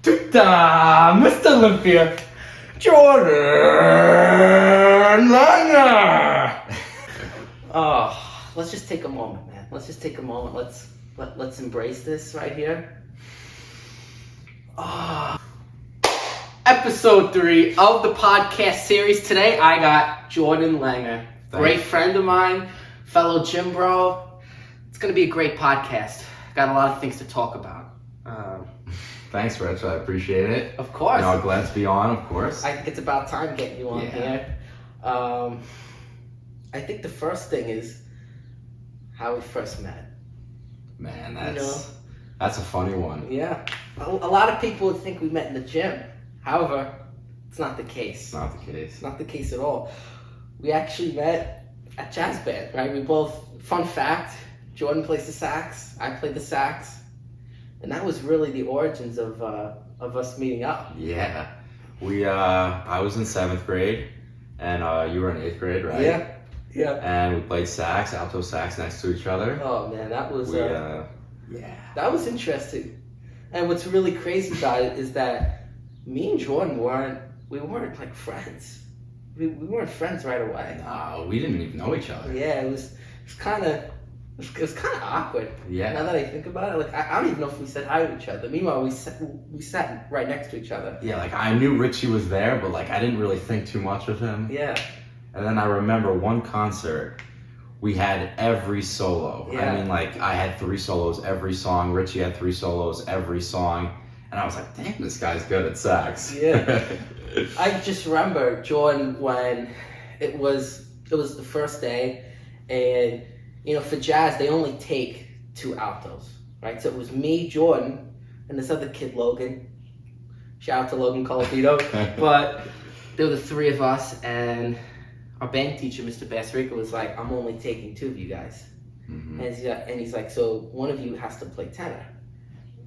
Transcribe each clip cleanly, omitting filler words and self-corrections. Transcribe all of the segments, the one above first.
Mr. Olympia, Jordan Langer. Oh, let's just take a moment, man. Let's just take a moment. Let's embrace this right here. Episode 3 of the podcast series. Today I got Jordan Langer, great friend of mine, fellow gym bro. It's gonna be a great podcast. Got a lot of things to talk about. Thanks, Rich. I appreciate it. Of course. Glad to be on, of course. I think it's about time getting you on here. I think the first thing is how we first met. Man, that's a funny one. Yeah. A lot of people would think we met in the gym. However, it's not the case. It's not the case. It's not the case at all. We actually met at jazz band, right? We both, fun fact, Jordan plays the sax, I played the sax. And that was really the origins of us meeting up. Yeah. I was in 7th grade, and you were in 8th grade, right? Yeah. Yeah. And we played sax, alto sax next to each other. Oh man, that was that was interesting. And what's really crazy about it is that me and Jordan weren't like friends. We weren't friends right away. No, we didn't even know each other. Yeah, it was kind of awkward. Yeah. Now that I think about it, like I don't even know if we said hi to each other. Meanwhile, we sat right next to each other. Yeah, like I knew Richie was there, but like I didn't really think too much of him. Yeah. And then I remember one concert, we had every solo. Yeah. I mean, like I had 3 solos every song. Richie had 3 solos every song, and I was like, "Damn, this guy's good at sax." Yeah. I just remember Jordan when it was the first day, and for jazz they only take 2 altos, right? So it was me, Jordan, and this other kid, Logan. Shout out to Logan Colapito. But there were the 3 of us, and our band teacher, Mr. Basrica, was like, "I'm only taking 2 of you guys." Mm-hmm. And he's like, "So one of you has to play tenor."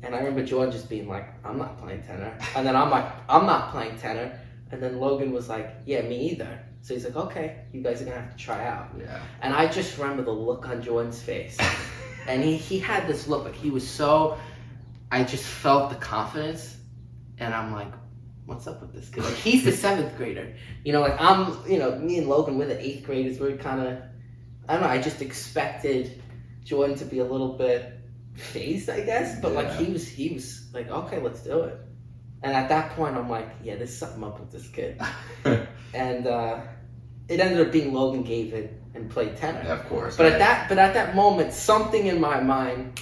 And I remember Jordan just being like, "I'm not playing tenor." And then I'm like, "I'm not playing tenor." And then Logan was like, "Yeah, me either." So he's like, "Okay, you guys are gonna have to try out." Yeah. And I just remember the look on Jordan's face. And he had this look, like he was I just felt the confidence. And I'm like, what's up with this kid? Like he's the 7th grader. Like I'm, me and Logan, we're the 8th graders. We're kind of, I don't know, I just expected Jordan to be a little bit phased, I guess. But like he was like, "Okay, let's do it." And at that point, I'm like, yeah, there's something up with this kid. And it ended up being Logan gave it and played tenor. Yeah, of course. But at that moment, something in my mind,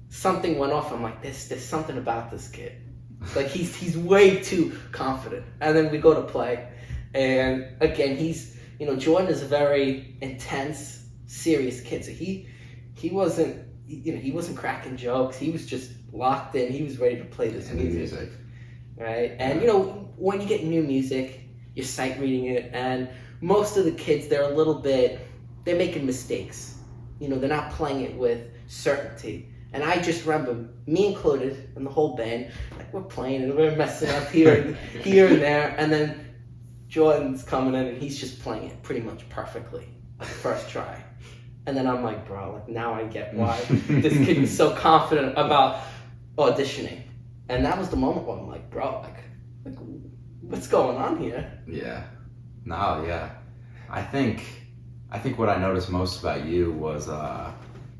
something went off. I'm like, there's something about this kid. Like he's way too confident. And then we go to play, and again, Jordan is a very intense, serious kid. So he wasn't, he wasn't cracking jokes. He was just locked in. He was ready to play this music. Right? And when you get new music, you're sight reading it, and most of the kids, they're making mistakes. They're not playing it with certainty. And I just remember, me included, and the whole band, like we're playing and we're messing up here and there, and then Jordan's coming in and he's just playing it pretty much perfectly, first try. And then I'm like, bro, like now I get why this kid was so confident about auditioning. And that was the moment where I'm like, bro, like what's going on here? Yeah. No, yeah. I think what I noticed most about you was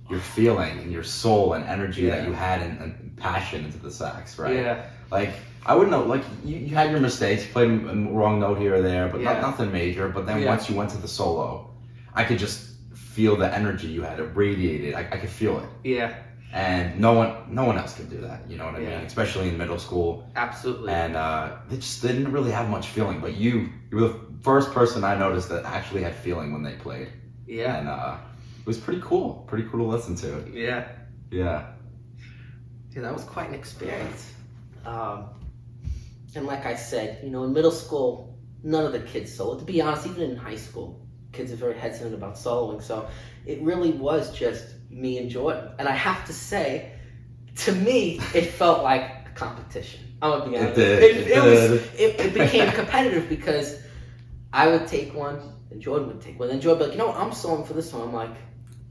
your feeling and your soul and energy that you had and passion into the sax, right? Yeah. Like, I wouldn't know, like, you had your mistakes, played a wrong note here or there, but nothing major. But then once you went to the solo, I could just feel the energy you had. It radiated. I could feel it. Yeah. And no one else could do that, you know what I mean? Especially in middle school. Absolutely. And they didn't really have much feeling, but you were the first person I noticed that actually had feeling when they played. Yeah. And it was pretty cool to listen to. Yeah. Yeah. Yeah, that was quite an experience. And like I said, in middle school, none of the kids soloed. To be honest, even in high school, kids are very hesitant about soloing. So it really was just me and Jordan. And I have to say, to me, it felt like a competition. I'm gonna be honest. It became competitive because I would take one and Jordan would take one. And Jordan would be like, I'm soloing for this song. I'm like,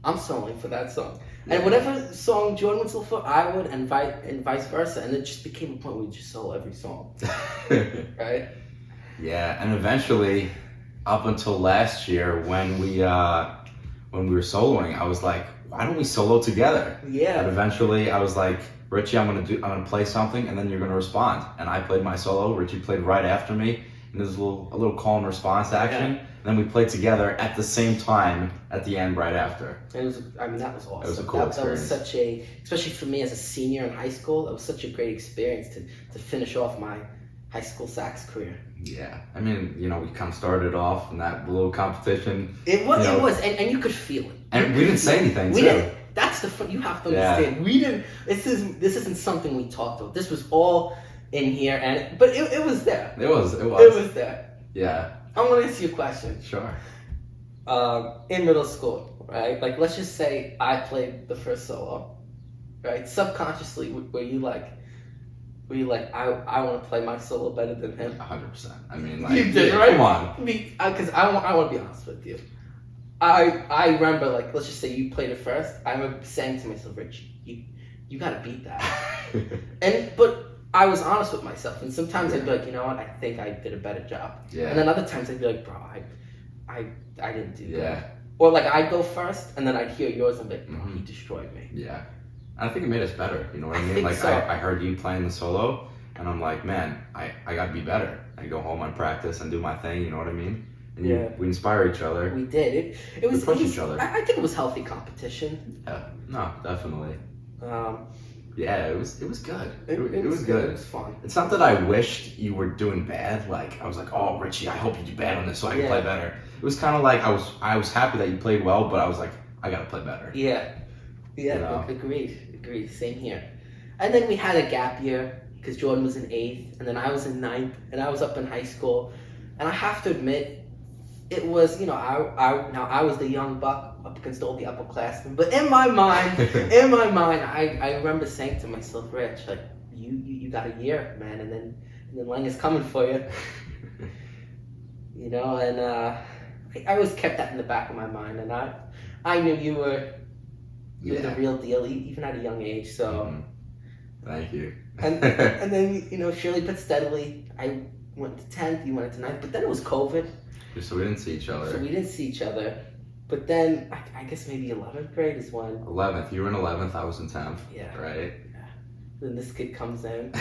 I'm soloing for that song. And Yeah. whatever song Jordan would solo for, I would, and vice versa. And it just became a point where we just solo every song, right? Yeah, and eventually, up until last year when we were soloing, I was like, why don't we solo together? And Yeah, eventually, I was like, Richie, I'm gonna play something, and then you're gonna respond. And I played my solo. Richie played right after me, and there was a little call and response action. Yeah. And then we played together at the same time at the end, right after. it was. I mean, that was awesome. It was a cool that experience. was such a, especially for me as a senior in high school, that was such a great experience to finish off my high school sax career. Yeah, I mean, we kind of started off in that little competition. It was, You know, it was, and you could feel it. And we didn't say anything, We too. didn't. That's the fun. You have to Yeah. understand. We didn't. This isn't something we talked about. This was all in here, but it was there. It was. It was there. Yeah, I'm gonna ask you a question. sure. In middle school, right? Like, let's just say I played the first solo, right? Subconsciously, were you like, I want to play my solo better than him? 100%. I mean, You did, right? Come on. Because I want to be honest with you. I remember, like, let's just say you played it first. I remember saying to myself, Rich, you got to beat that. But I was honest with myself, and sometimes I'd be like, you know what? I think I did a better job. Yeah. And then other times I'd be like, bro, I didn't do Yeah. good. Or like I'd go first, and then I'd hear yours, and be like, bro, Mhm. he destroyed me. Yeah. I think it made us better. You know what I I mean? think Like, so. I heard you playing the solo, and I'm like, man, I got to be better. I go home and practice and do my thing. You know what I mean? And Yeah. we inspire each other. We did. It was. push it was- each other. I think it was healthy competition. Yeah. No, definitely. Um, Yeah, it was good. it was It good. was fun. It's not that I wished you were doing bad. Like, I was like, oh, Richie, I hope you do bad on this so I can Yeah. play better. It was kind of like I was happy that you played well, but I was like, I got to play better. Yeah. You know? Agreed. Same here. And then we had a gap year because Jordan was in 8th, and then I was in 9th, and I was up in high school. And I have to admit, it was, I was the young buck up against all the upperclassmen. But in my mind, I remember saying to myself, Rich, like, you got a year, man, and then Lang is coming for you. And I always kept that in the back of my mind, and I knew you were the real deal, even at a young age. So, Mhm. Thank you. and then surely but steadily, I went to 10th, you went to 9th, but then it was COVID. So we didn't see each So other. we didn't see each other. But then, I guess maybe 11th grade is when, 11th. You were in 11th. I was in 10th. yeah, Right. then this kid comes in.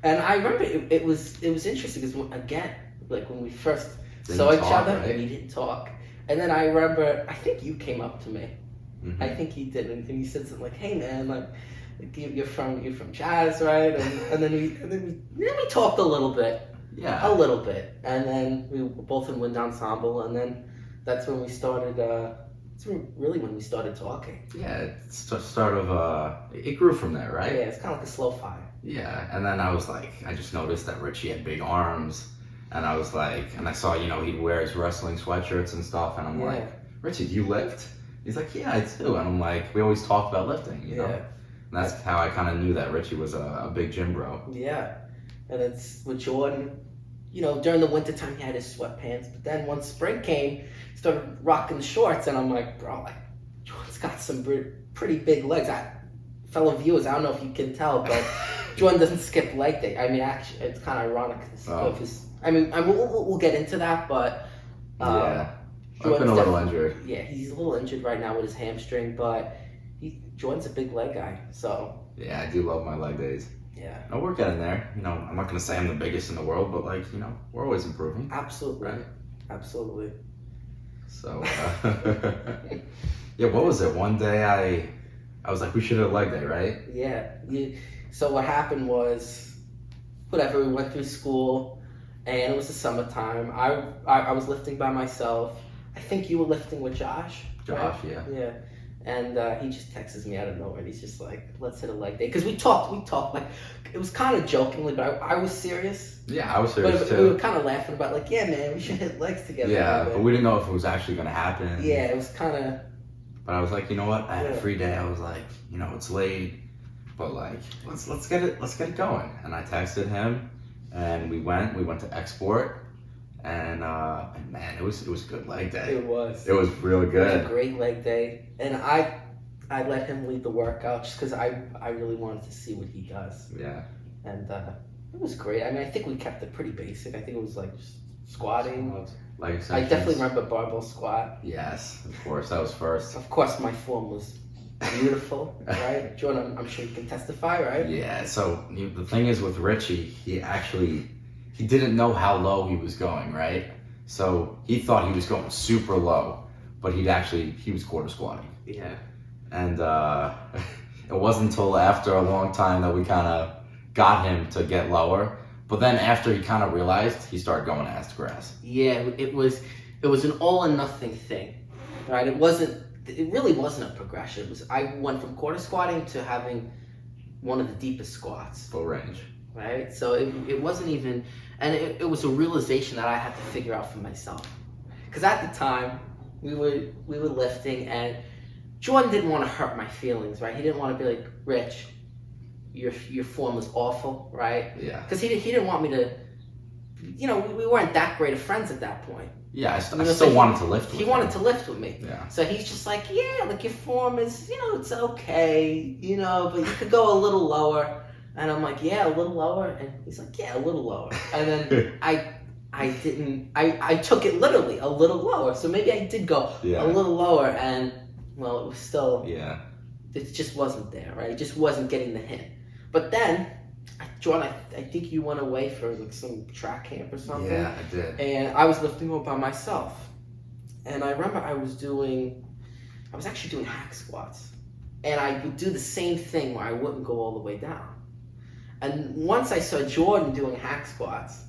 And I remember it was interesting because, again, like when we first Didn't saw each talk, other, right? we didn't talk. And then I remember, I think you came up to me. Mhm. I think you did, and you said something like, "Hey man, like you're from Jazz, right?" And then we talked a little bit, Yeah. and then we were both in wind ensemble, and then that's when we started. Really when we started talking. Yeah. It's the start of it grew from there, right? Yeah, it's kind of like a slow fire. Yeah, and then I was like, I just noticed that Richie had big arms, and I was like, and I saw, he'd wear his wrestling sweatshirts and stuff, and I'm Yeah. like, Richie, do you lift? He's like, yeah, I do, and I'm like, we always talked about lifting, you know? Yeah. And that's how I kind of knew that Richie was a big gym bro. Yeah, and it's with Jordan. During the wintertime he had his sweatpants, but then once spring came, he started rocking the shorts, and I'm like, bro, like Jordan's got some pretty big legs. Fellow viewers, I don't know if you can tell, but Jordan doesn't skip leg day. I mean, actually, it's kind of ironic. Oh. We'll get into that, but Yeah. I've Jordan's been a little definitely- injured. Yeah, he's a little injured right now with his hamstring, but Jordan's a big leg guy, so Yeah, I do love my leg days. yeah, No, we're getting there. I'm not gonna say I'm the biggest in the world, but like, we're always improving. absolutely, Right. absolutely. So, yeah, what was it? One day I was like, we should have a leg day, right? Yeah. So what happened was, whatever, we went through school, and it was the summertime. I was lifting by myself. I think you were lifting with Josh. Josh, right? yeah. Yeah. And he just texts me out of nowhere, and he's just like, let's hit a leg day. Because we talked, like, it was kind of jokingly, but I was serious. Yeah, I was serious But we were too. kind of laughing about, like, yeah, man, we should hit legs together. Yeah, a little but bit. we didn't know if it was actually gonna happen. Yeah, it was kind of, But I was like, you know what? I had a Yeah. free day. I was like, it's late, but like, let's get it going. And I texted him, and we went to export, and man, it was a good leg day. it was. It was really It was a good. great leg day, and I I let him lead the workout just because I really wanted to see what he does. Yeah. And it was great. I mean, I think we kept it pretty basic. I think it was like just squatting. Leg I extensions. definitely remember barbell squat. Yes, of course. That was first. Of course, my form was beautiful, right? Jordan, I'm sure you can testify, right? Yeah. So the thing is with Richie, he didn't know how low he was going, right? So he thought he was going super low, but he was quarter squatting. Yeah. And it wasn't until after a long time that we kind of got him to get lower. But then after he kind of realized, he started going ass to grass. Yeah, it was an all or nothing thing, right? It really wasn't a progression. I went from quarter squatting to having one of the deepest squats. Full range. Right? So it wasn't even, and it was a realization that I had to figure out for myself. Because at the time, we were lifting, and Jordan didn't want to hurt my feelings, right? He didn't want to be like, Rich, your form was awful, right? Yeah. Because he didn't want me to, we weren't that great of friends at that point. Yeah, I still wanted to lift with He him. wanted to lift with me. Yeah. So he's just like, yeah, like your form is, it's okay, but you could go a little lower. And I'm like, yeah, a little lower. And he's like, yeah, a little lower. And then I took it literally a little lower. So maybe I did go a little lower, and well, it was still, it just wasn't there, right? It just wasn't getting the hint. But then, Jordan, I think you went away for like some track camp or something. Yeah, I did. And I was lifting all by myself. And I remember I was actually doing hack squats. And I would do the same thing where I wouldn't go all the way down. And once I saw Jordan doing hack squats,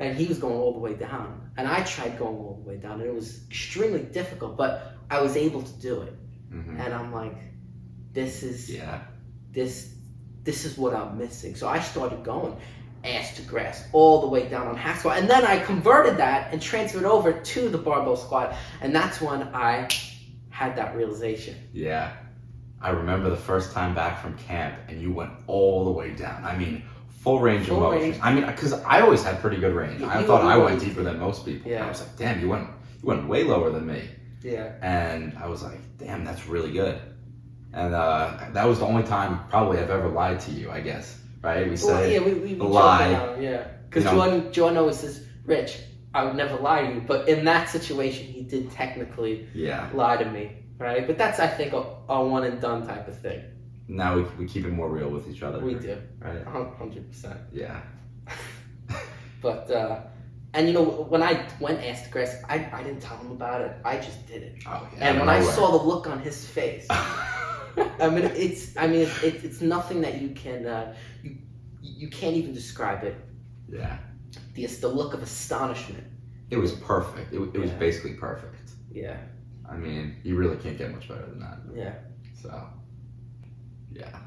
and he was going all the way down, and I tried going all the way down, and it was extremely difficult, but I was able to do it. Mm-hmm. And I'm like, this is what I'm missing. So I started going ass to grass all the way down on hack squat, and then I converted that and transferred over to the barbell squat, and that's when I had that realization. Yeah. I remember the first time back from camp, and you went all the way down. I mean, full range of motion. I mean, because I always had pretty good range. I thought I went deeper than most people. Yeah. I was like, damn, you went way lower than me. Yeah. And I was like, damn, that's really good. And that was the only time probably I've ever lied to you, I guess. Right? We said we lie. Around, yeah. Because Jordan always says, Rich, I would never lie to you. But in that situation, he did technically lie to me. Right? But that's, I think, a one and done type of thing. Now we keep it more real with each other. We do. Right? 100%. Yeah. But, and when I went asked to grass, I didn't tell him about it. I just did it. Oh, yeah. And when I saw the look on his face, it's nothing that you can, you can't even describe it. Yeah. The look of astonishment. It was perfect. It was basically perfect. Yeah. I mean, you really can't get much better than that. Yeah. So, yeah.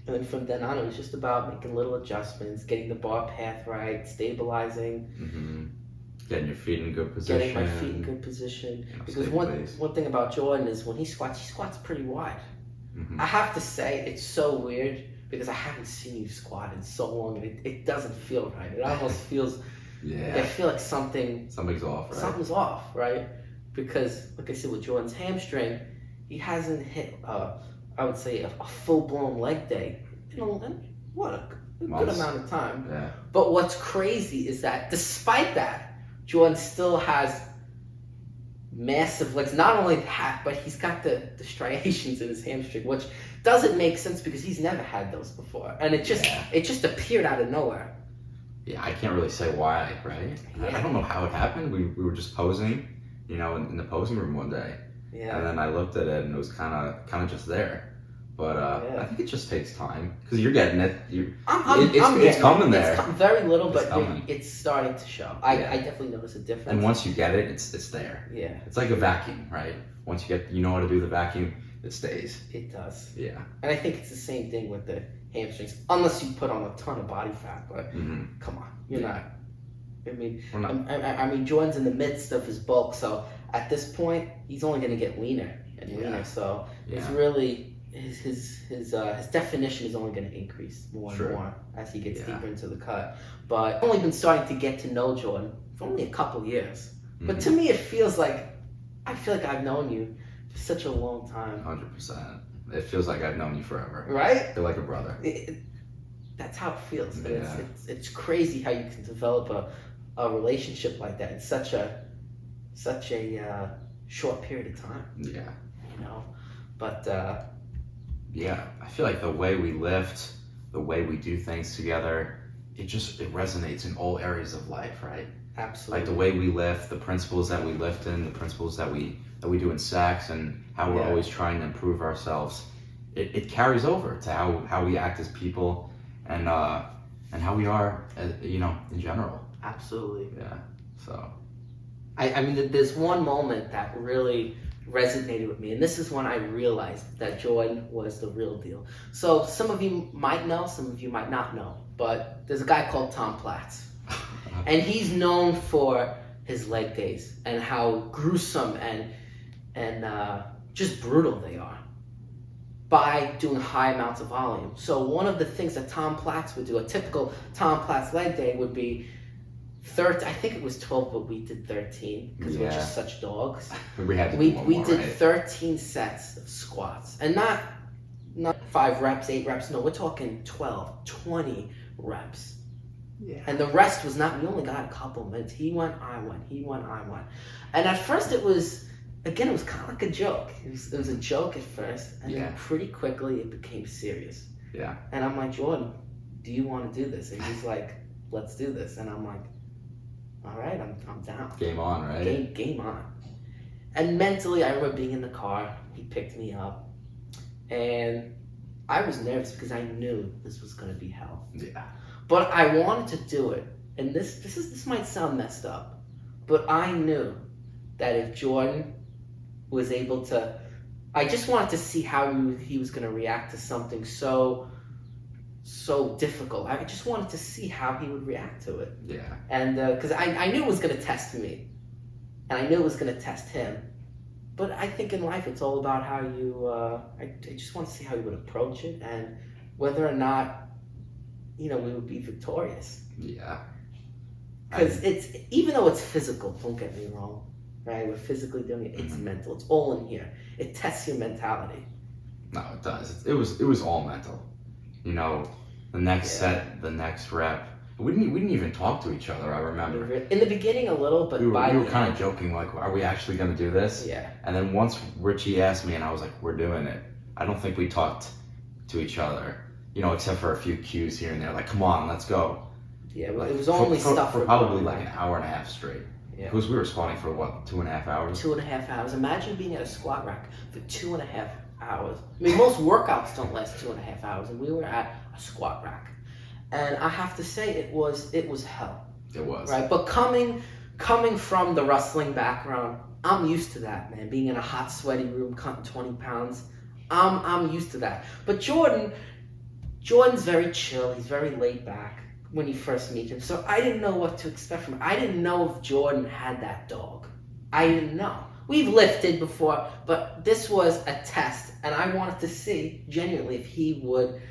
And then from then on, it was just about making little adjustments, getting the bar path right, stabilizing. Mm-hmm. Getting your feet in good position. Getting my feet in good position. Because one thing about Jordan is when he squats pretty wide. Mm-hmm. I have to say, it's so weird because I haven't seen you squat in so long. It doesn't feel right. It almost feels, I feel like something's off, right? Something's off, right? Because, like I said, with Jordan's hamstring, he hasn't hit, I would say, a full-blown leg day in a good amount of time. Yeah. But what's crazy is that despite that, Jordan still has massive legs. Not only that, but he's got the striations in his hamstring, which doesn't make sense because he's never had those before. And it just appeared out of nowhere. Yeah, I can't really say why, right? Yeah. I don't know how it happened. We were just posing, in the posing room one day. Yeah. And then I looked at it and it was kind of just there. But I think it just takes time because you're getting it. It's coming there. It's very little, but it's starting to show. I definitely notice a difference. And once you get it, it's there. Yeah. It's like a vacuum, right? Once you know how to do the vacuum, it stays. It does. Yeah. And I think it's the same thing with the hamstrings, unless you put on a ton of body fat. But come on, you're not. I mean, I mean, Jordan's in the midst of his bulk, so at this point, he's only going to get leaner and leaner. So it's really his definition is only going to increase more and more as he gets deeper into the cut. But I've only been starting to get to know Jordan for only a couple years. But to me, I feel like I've known you such a long time. 100%. It feels like I've known you forever. Right? You're like a brother. That's how it feels. Yeah. It's crazy how you can develop a relationship like that in such a short period of time. Yeah. You know, but yeah, I feel like the way we lift, the way we do things together, it resonates in all areas of life, right? absolutely. Like the way we lift, the principles that we lift in, the principles that we do in sex, and how we're Yeah. always trying to improve ourselves. It carries over to how we act as people, and how we are, in general. Absolutely. Yeah. So. I mean, there's one moment that really resonated with me, and this is when I realized that Jordan was the real deal. So some of you might know, some of you might not know, but there's a guy called Tom Platz, and he's known for his leg days and how gruesome and just brutal they are by doing high amounts of volume. So one of the things that Tom Platz would do, a typical Tom Platz leg day would be I think it was 12, but we did 13 because we're just such dogs. We had to do one more, did right? 13 sets of squats, and not 5 reps, 8 reps. No, we're talking 12, 20 reps. Yeah. And the rest was not. We only got a couple minutes. He went, I went. He went, I went. And at first, it was kind of like a joke. It was a joke at first, and then pretty quickly it became serious. Yeah. And I'm like, Jordan, do you want to do this? And he's like, let's do this. And I'm like, all right, I'm down. Game on, right? Game on. And mentally, I remember being in the car. He picked me up, and I was nervous because I knew this was going to be hell. Yeah. But I wanted to do it, and this might sound messed up, but I knew that if Jordan was able to, I just wanted to see how he was going to react to something so difficult. I just wanted to see how he would react to it. Yeah. And because I knew it was going to test me, and I knew it was going to test him. But I think in life it's all about how you. I just want to see how he would approach it, and whether or not, we would be victorious. Yeah. Because it's, even though it's physical, don't get me wrong, right? We're physically doing it. It's mental. It's all in here. It tests your mentality. No, it does. It was all mental. The next set, the next rep. We didn't even talk to each other. I remember. In the beginning, a little, but we by were the kind end, of joking, like, "Are we actually going to do this?" Yeah. And then once Richie asked me, and I was like, "We're doing it." I don't think we talked to each other, except for a few cues here and there, like, "Come on, let's go." Yeah, it was only stuff for probably like an hour and a half straight. Yeah. Because we were squatting for what, 2.5 hours? 2.5 hours. Imagine being at a squat rack for 2.5 hours. I mean, most workouts don't last 2.5 hours, and we were at a squat rack. And I have to say, it was hell. It was. Right, but coming from the wrestling background, I'm used to that, man. Being in a hot, sweaty room, cutting 20 pounds, I'm used to that. But Jordan's very chill. He's very laid back when you first meet him. So I didn't know what to expect from him. I didn't know if Jordan had that dog. I didn't know. We've lifted before, but this was a test, and I wanted to see genuinely if he would.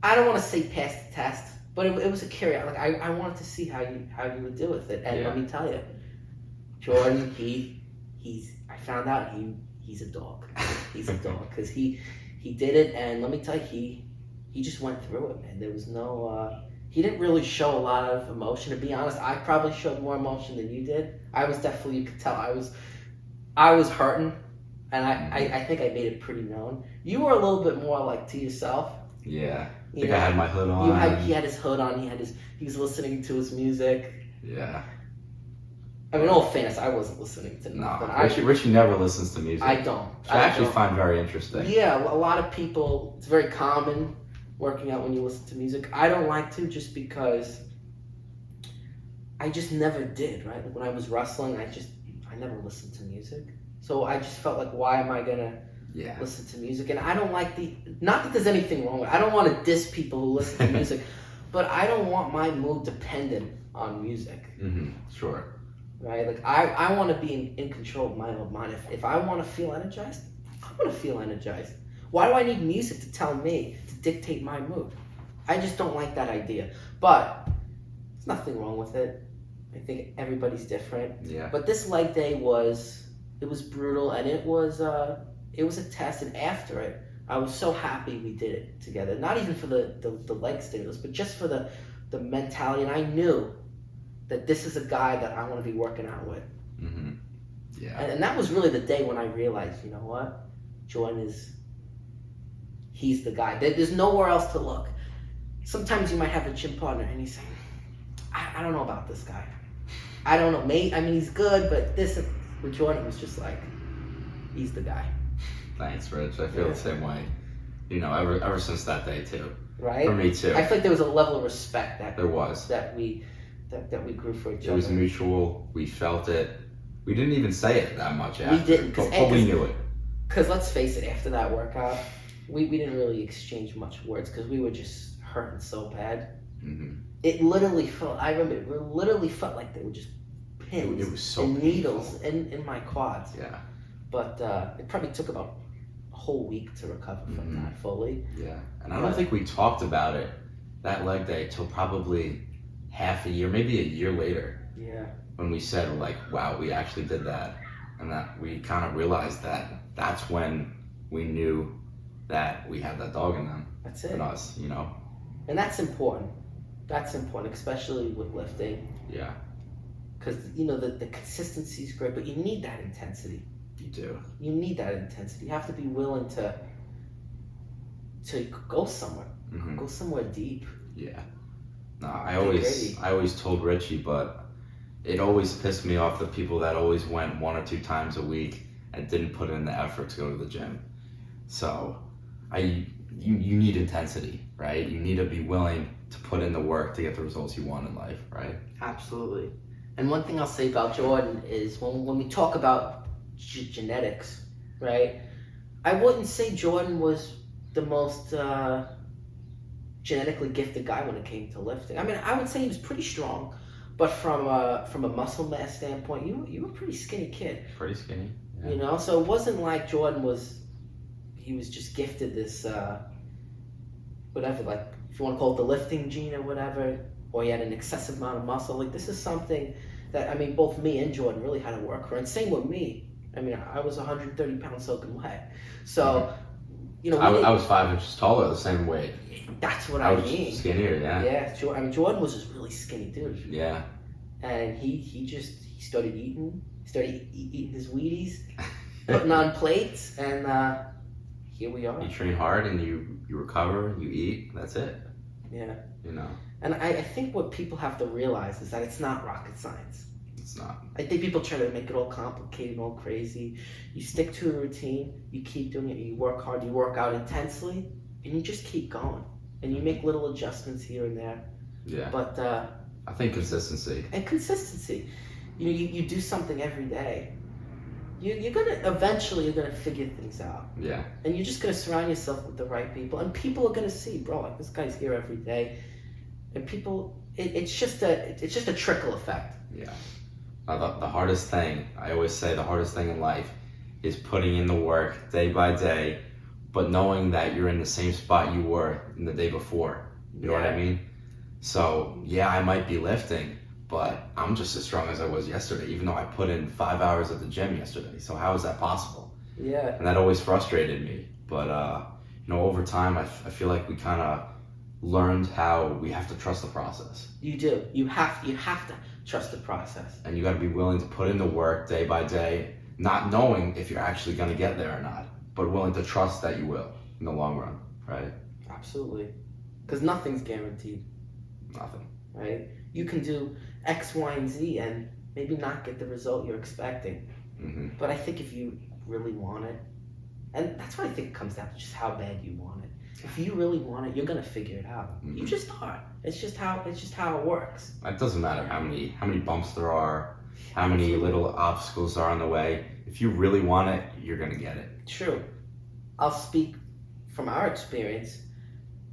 I don't want to say pass the test, but it was a curiosity. Like I wanted to see how you would deal with it. And let me tell you, Jordan, I found out he's a dog. He's a dog because he did it, and let me tell you, he just went through it, man. There was no. He didn't really show a lot of emotion. To be honest, I probably showed more emotion than you did. I was definitely, you could tell, I was hurting, and I think I made it pretty known. You were a little bit more like to yourself. Yeah. I think I had my hood on. He had his hood on. He was listening to his music. Yeah. I mean, all fairness, I wasn't listening to nothing. No, Richie never listens to music. I don't. Which I actually find very interesting. Yeah, a lot of people, it's very common working out when you listen to music. I don't like to, just because I just never did, right? Like when I was wrestling, I never listened to music. So I just felt like, why am I gonna listen to music? And I don't like not that there's anything wrong with it. I don't want to diss people who listen to music, but I don't want my mood dependent on music. Mm-hmm. Sure. Right? Like I want to be in control of my own mind. If I want to feel energized, I want to feel energized. Why do I need music to tell me, to dictate my mood? I just don't like that idea. But there's nothing wrong with it. I think everybody's different. Yeah. But this leg day was brutal, and it was it was a test, and after it, I was so happy we did it together. Not even for the leg stimulus, but just for the mentality. And I knew that this is a guy that I want to be working out with. Mm-hmm. Yeah. And that was really the day when I realized, you know what, Jordan he's the guy. There's nowhere else to look. Sometimes you might have a gym partner and you say, I don't know about this guy. I don't know. I mean, he's good, but with Jordan, it was just like, he's the guy. Thanks, Rich. I feel the same way. You know, ever since that day too. Right. For me too. I feel like there was a level of respect there was that we grew for each other. It was mutual. We felt it. We didn't even say it that much after. We didn't, but we knew it. Because let's face it, after that workout, we didn't really exchange much words because we were just hurting so bad. Mm-hmm. It literally felt. I remember it literally felt like they were just pins it was so and painful. needles in my quads. Yeah. But it probably took about a whole week to recover from that fully. Yeah, and I don't think we talked about it that leg day till probably half a year, maybe a year later. Yeah. When we said like, wow, we actually did that, and that we kind of realized that that's when we knew that we had that dog in them. That's it. In us, you know. And that's important. That's important, especially with lifting. Yeah. Because you know the consistency is great, but you need that intensity. You do. You need that intensity. You have to be willing to go somewhere. Mm-hmm. Go somewhere deep. Yeah. No, I always told Richie, but it always pissed me off the people that always went 1 or 2 times a week and didn't put in the effort to go to the gym. So, you need intensity, right? You need to be willing to put in the work to get the results you want in life, right? Absolutely. And one thing I'll say about Jordan is when we talk about genetics, right? I wouldn't say Jordan was the most genetically gifted guy when it came to lifting. I mean, I would say he was pretty strong, but from a muscle mass standpoint, you were a pretty skinny kid. Pretty skinny. Yeah. You know, so it wasn't like Jordan was just gifted this whatever, like if you want to call it the lifting gene or whatever, or he had an excessive amount of muscle. Like this is something that, I mean, both me and Jordan really had to work for, and same with me. I mean, I was 130 pounds soaking wet, so you know. I was 5 inches taller, the same weight. That's what I mean. Was skinnier, yeah. Yeah, I mean, Jordan was just really skinny dude. Yeah. And he started eating his Wheaties, putting on plates, and here we are. You train hard and you recover, you eat, that's it. Yeah. You know. And I think what people have to realize is that it's not rocket science. It's not. I think people try to make it all complicated, all crazy. You stick to a routine, you keep doing it, you work hard, you work out intensely, and you just keep going. And you make little adjustments here and there. Yeah. But I think consistency. And consistency. You know, you do something every day. You're gonna figure things out. Yeah. And you're just gonna surround yourself with the right people, and people are gonna see, bro, like this guy's here every day, and people, it's just a trickle effect. Yeah. The hardest thing, I always say, the hardest thing in life is putting in the work day by day, but knowing that you're in the same spot you were in the day before. You know what I mean? So yeah, I might be lifting, but I'm just as strong as I was yesterday, even though I put in 5 hours at the gym yesterday. So how is that possible? Yeah. And that always frustrated me. But you know, over time, I feel like we kind of learned how we have to trust the process. You do. You have to trust the process. And you got to be willing to put in the work day by day, not knowing if you're actually going to get there or not, but willing to trust that you will in the long run, right? Absolutely. Because nothing's guaranteed. Nothing. Right? You can do X, Y, and Z and maybe not get the result you're expecting. Mm-hmm. But I think if you really want it, and that's what I think it comes down to, just how bad you want it. If you really want it, you're gonna figure it out. Mm-hmm. You just are. It's just how it works. It doesn't matter how many bumps there are, how many little obstacles are on the way. If you really want it, you're gonna get it. True. I'll speak from our experience.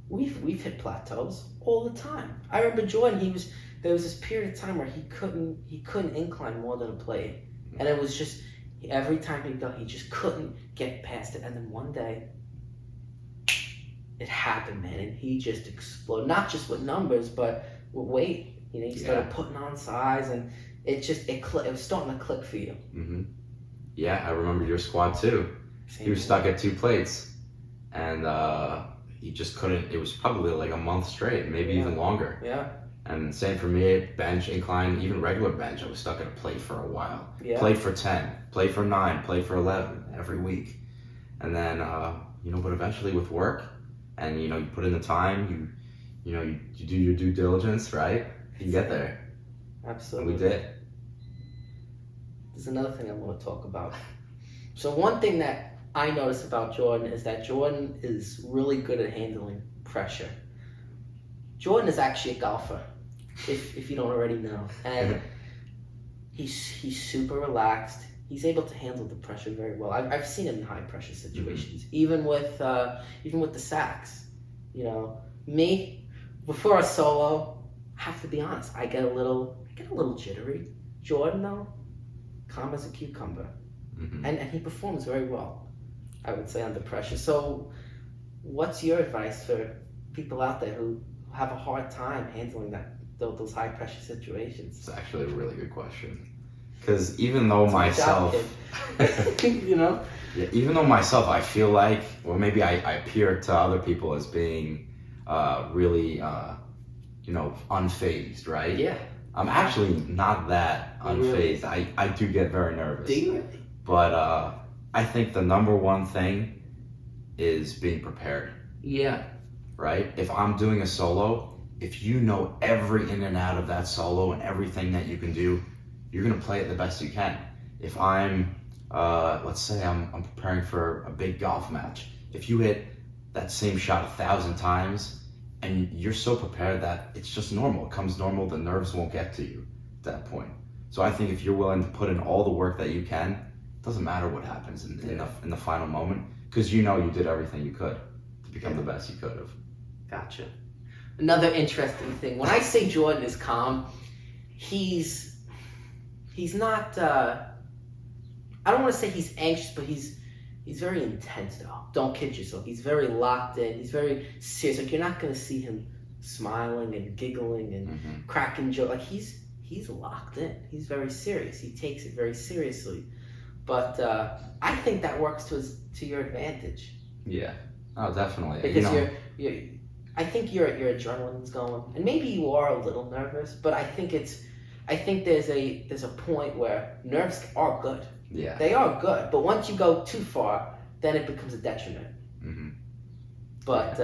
We've hit plateaus all the time. I remember Jordan. There was this period of time where he couldn't incline more than a plate, and it was just every time he'd go, he just couldn't get past it. And then one day, it happened, man, and he just exploded. Not just with numbers, but with weight. You know, he started putting on size, and it was starting to click for you. Mm-hmm. Yeah, I remember your squat too. Same He was here. stuck at 2 plates, and he just couldn't. It was probably like a month straight, maybe Yeah. even longer. Yeah. And same for me, bench, incline, even regular bench. I was stuck at a plate for a while. Yeah. Played for 10, played for 9, played for 11 every week. And then, but eventually with work, and, you put in the time, you do your due diligence, right? You get there. Absolutely. And we did. There's another thing I want to talk about. So one thing that I notice about Jordan is that Jordan is really good at handling pressure. Jordan is actually a golfer, if you don't already know, and he's super relaxed. He's able to handle the pressure very well. I've seen him in high pressure situations, even with the sacks. Me before a solo, I have to be honest, I get a little jittery. Jordan though, calm as a cucumber, and he performs very well, I would say, under pressure. So, what's your advice for people out there who have a hard time handling those high pressure situations? It's actually a really good question. Because even though It's my myself, job, yeah, even though myself, I feel like, or maybe I appear to other people as being really, unfazed, right? Yeah. I'm actually not that unfazed. I do get very nervous. Do you? But I think the number one thing is being prepared, Yeah. right? If I'm doing a solo, if you know every in and out of that solo and everything that you can do, you're gonna play it the best you can. If I'm, let's say I'm preparing for a big golf match, if you hit that same shot 1,000 times and you're so prepared that it's just normal, it comes normal, the nerves won't get to you at that point. So I think if you're willing to put in all the work that you can, it doesn't matter what happens in the final moment, because you did everything you could to become the best you could have. Gotcha. Another interesting thing, when I say Jordan is calm, he's not, I don't want to say he's anxious, but he's very intense though. Don't kid yourself. He's very locked in. He's very serious. Like, you're not going to see him smiling and giggling and cracking jokes. Like, he's locked in. He's very serious. He takes it very seriously. But I think that works to your advantage. Yeah. Oh, definitely. Because I think your adrenaline's going, and maybe you are a little nervous, but I think there's a point where nerves are good. Yeah. They are good, but once you go too far, then it becomes a detriment. But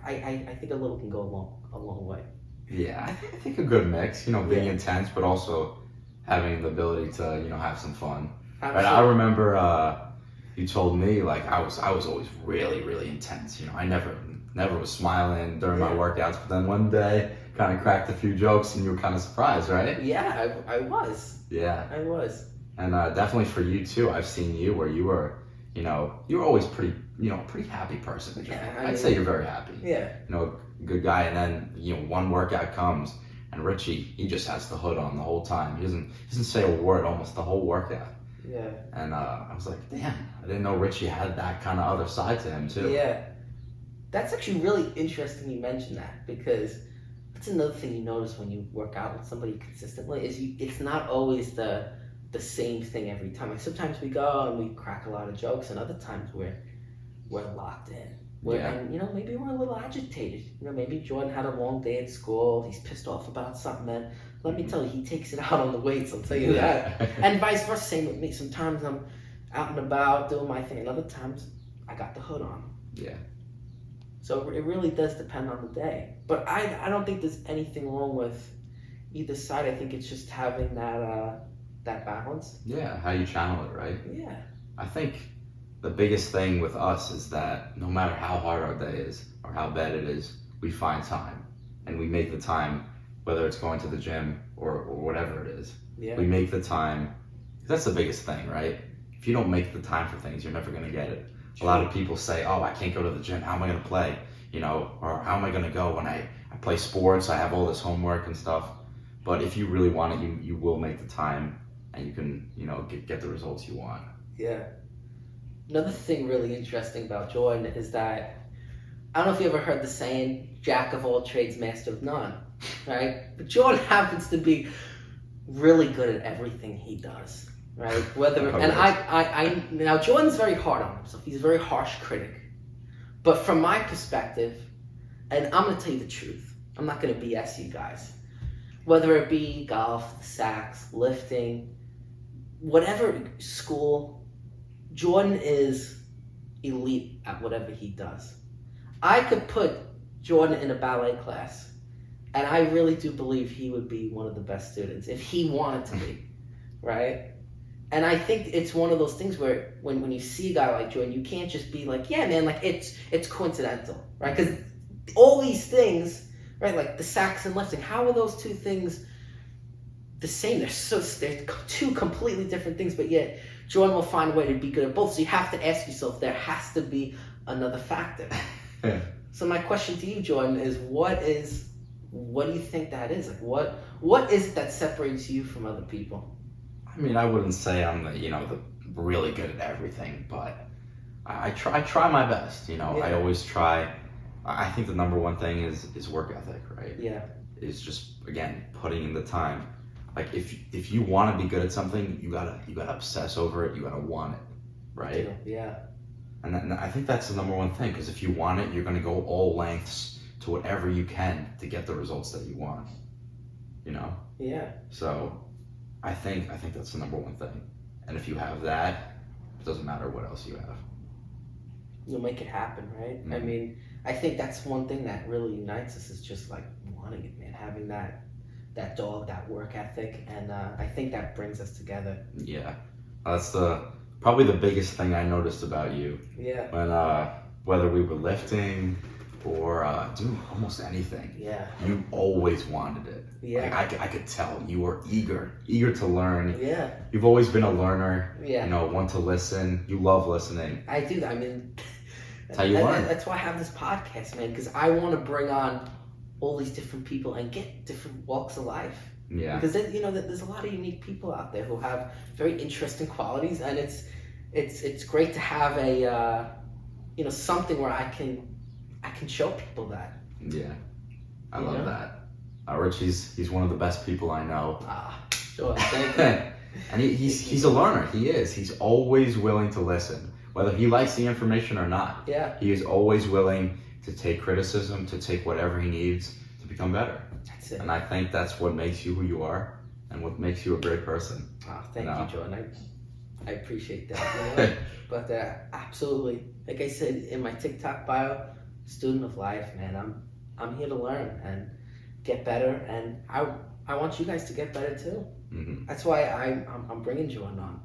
I think a little can go a long way. Yeah, I think a good mix, being intense, but also having the ability to, have some fun. Right? I remember you told me, like, I was always really, really intense. I never was smiling during my workouts, but then one day kind of cracked a few jokes and you were kind of surprised, right? Yeah, I was. Yeah. I was. And definitely for you too, I've seen you where you were, you were always pretty, pretty happy person. Yeah, I'd say you're very happy. Yeah. Good guy. And then, one workout comes and Richie, he just has the hood on the whole time. He doesn't say a word almost the whole workout. Yeah. And I was like, damn, I didn't know Richie had that kind of other side to him too. Yeah. That's actually really interesting you mentioned that, because that's another thing you notice when you work out with somebody consistently is it's not always the same thing every time. Like, sometimes we go and we crack a lot of jokes, and other times we're locked in. And maybe we're a little agitated. Maybe Jordan had a long day at school. He's pissed off about something, and let me tell you, he takes it out on the weights. I'll tell you that. And vice versa, same with me. Sometimes I'm out and about doing my thing, and other times I got the hood on. Yeah. So it really does depend on the day. But I don't think there's anything wrong with either side. I think it's just having that balance. Yeah, how you channel it, right? Yeah. I think the biggest thing with us is that no matter how hard our day is or how bad it is, we find time. And we make the time, whether it's going to the gym or whatever it is. Yeah. We make the time. That's the biggest thing, right? If you don't make the time for things, you're never going to get it. A lot of people say, oh, I can't go to the gym. How am I going to play? Or how am I going to go when I play sports? I have all this homework and stuff. But if you really want it, you will make the time, and you can, get the results you want. Yeah. Another thing really interesting about Jordan is that, I don't know if you ever heard the saying, jack of all trades, master of none, right? But Jordan happens to be really good at everything he does, right? Whether Oh, and yes. I now Jordan's very hard on himself. He's a very harsh critic. But from my perspective, and I'm gonna tell you the truth. I'm not gonna BS you guys. Whether it be golf, sax, lifting, whatever school, Jordan is elite at whatever he does. I could put Jordan in a ballet class, and I really do believe he would be one of the best students if he wanted to be, right? And I think it's one of those things where when you see a guy like Jordan, you can't just be like, yeah, man, like it's coincidental, right? Because all these things, right, like the sax and lifting, how are those two things the same? They're two completely different things, but yet Jordan will find a way to be good at both. So you have to ask yourself, there has to be another factor. So my question to you, Jordan, is what do you think that is? Like what is it that separates you from other people? I mean, I wouldn't say I'm the really good at everything, but I try my best. Yeah. I always try. I think the number one thing is work ethic, right? Yeah. Is just, again, putting in the time. Like if you want to be good at something, you gotta obsess over it. You gotta want it, right? Yeah. And I think that's the number one thing, because if you want it, you're gonna go all lengths to whatever you can to get the results that you want. Yeah. So I think that's the number one thing. And if you have that, it doesn't matter what else you have. You'll make it happen, right? Mm-hmm. I mean, I think that's one thing that really unites us is just like wanting it, man. Having that dog, that work ethic, and I think that brings us together. Yeah, that's probably the biggest thing I noticed about you. Yeah. When whether we were lifting or doing almost anything, Yeah. you always wanted it. Yeah. Like, I could tell you were eager to learn. Yeah. You've always been a learner. Yeah. Want to listen. You love listening. I do. I mean, That's how you learn. That's why I have this podcast, man, because I want to bring on all these different people and get different walks of life. Yeah. Because there's a lot of unique people out there who have very interesting qualities, and it's great to have a something where I can show people that. Yeah, I love that. Rich, he's one of the best people I know. Sure, thank you. And he's a learner. He is. He's always willing to listen, whether he likes the information or not. Yeah. He is always willing to take criticism, to take whatever he needs to become better. That's it. And I think that's what makes you who you are, and what makes you a great person. Thank you, Jordan. I appreciate that. But absolutely, like I said in my TikTok bio, student of life, man. I'm here to learn and get better, and I want you guys to get better too. Mm-hmm. That's why I'm bringing Jordan on.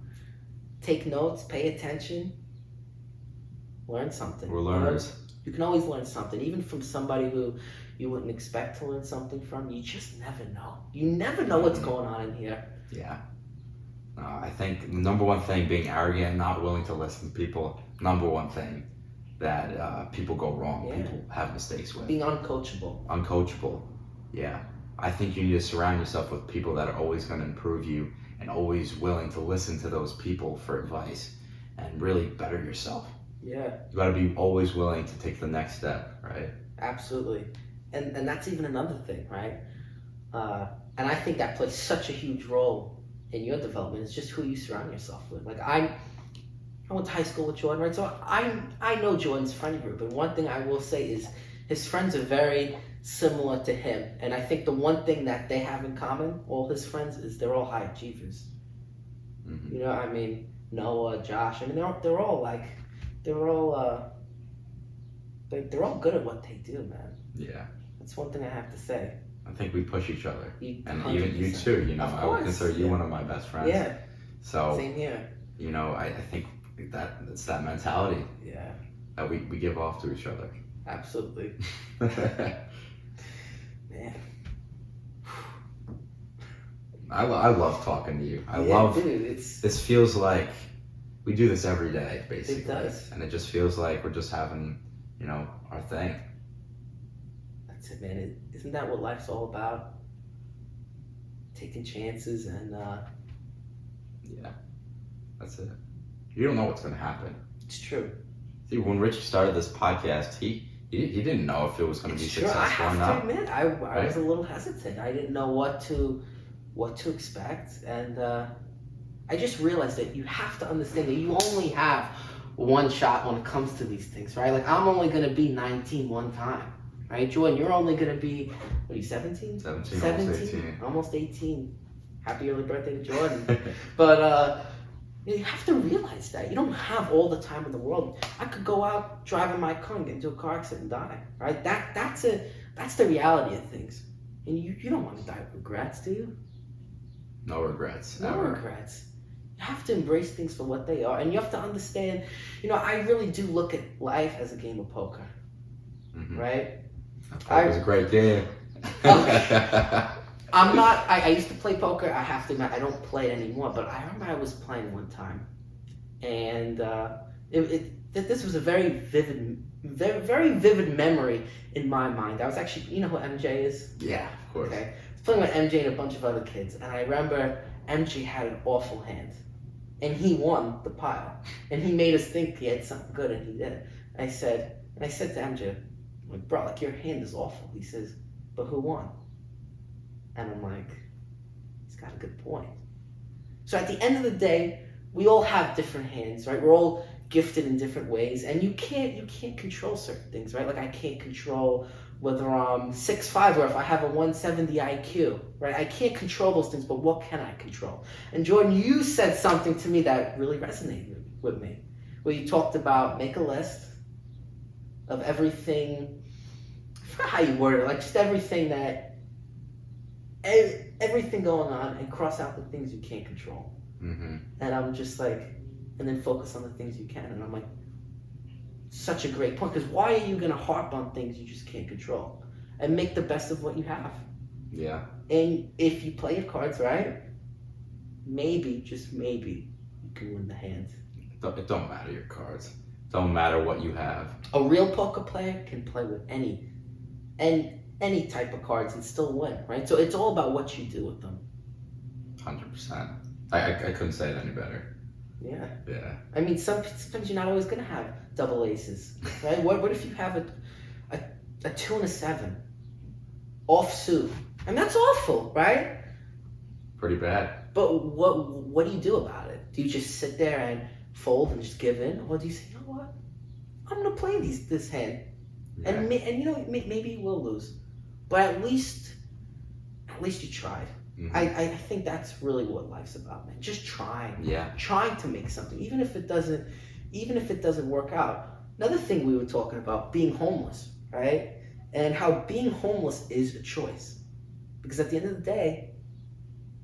Take notes, pay attention, learn something. We're learners. You can always learn something, even from somebody who you wouldn't expect to learn something from. You just never know. You never know what's going on in here. Yeah. I think the number one thing, being arrogant and not willing to listen to people, number one thing that people go wrong, people have mistakes with. Being uncoachable. Uncoachable. Yeah. I think you need to surround yourself with people that are always going to improve you and always willing to listen to those people for advice and really better yourself. Yeah. You got to be always willing to take the next step, right? Absolutely. And that's even another thing, right? And I think that plays such a huge role in your development. It's just who you surround yourself with. Like I went to high school with Jordan, right? So I know Jordan's friend group, and one thing I will say is his friends are very similar to him. And I think the one thing that they have in common, all his friends, is they're all high achievers. Mm-hmm. I mean, Noah, Josh, I mean, they're all good at what they do, man. Yeah. That's one thing I have to say. I think we push each other. And 100%. even you too, Of I would course, consider you one of my best friends. Yeah. So, Same here. I think that it's that mentality Yeah. that we give off to each other. Absolutely. Man. I love talking to you. Dude, this feels like we do this every day, basically. It does. And it just feels like we're just having, our thing. That's it, man. Isn't that what life's all about? Taking chances and Yeah. That's it. You don't know what's gonna happen. it's true. See, when Rich started this podcast, he didn't know if it was gonna be It's true. I successful or have not. to admit, I was a little hesitant. I didn't know what to expect, and I just realized that you have to understand that you only have one shot when it comes to these things, right? Like, I'm only going to be 19 one time, right? Jordan, you're only going to be, what are you, 17? 17, almost 18. Almost 18. Happy early birthday to Jordan. But you have to realize that. You don't have all the time in the world. I could go out driving my car and get into a car accident and die, right? That's the reality of things. And you don't want to die with regrets, do you? No regrets. No ever. regrets. You have to embrace things for what they are, and you have to understand. I really do look at life as a game of poker, right? It was a great game. I'm not. I used to play poker. I have to admit, I don't play it anymore. But I remember I was playing one time, and this was a very vivid memory in my mind. I was actually, you know who MJ is? Yeah, of course. Okay, I was playing with MJ and a bunch of other kids, and I remember MJ had an awful hand. And he won the pile. And he made us think he had something good, and he did. And I said to MJ, like, bro, like, your hand is awful. He says, but who won? And I'm like, he's got a good point. So at the end of the day, we all have different hands, right? We're all gifted in different ways, and you can't control certain things, right? Like, I can't control whether I'm 6'5" or if I have a 170 IQ, right? I can't control those things, but what can I control? And Jordan, you said something to me that really resonated with me, where you talked about make a list of everything, I forgot how you worded it, like just everything going on, and cross out the things you can't control. And I'm just like, and then focus on the things you can. And I'm like, such a great point, because why are you going to harp on things you just can't control? And make the best of what you have. Yeah. And if you play your cards right, maybe, just maybe, you can win the hand. It don't matter your cards. Don't matter what you have. A real poker player can play with any type of cards and still win, right? So it's all about what you do with them. 100%. I couldn't say it any better. Yeah. Yeah. I mean, sometimes you're not always going to have double aces, right? What if you have a 2 and a 7 offsuit? I mean, that's awful, right? Pretty bad. But what do you do about it? Do you just sit there and fold and just give in, or do you say, you know what, I'm going to play this hand, Yeah. and maybe you will lose, but at least you tried. I think that's really what life's about, man. Just trying. Yeah. Trying to make something, even if it doesn't work out. Another thing we were talking about, being homeless, right? And how being homeless is a choice. Because at the end of the day,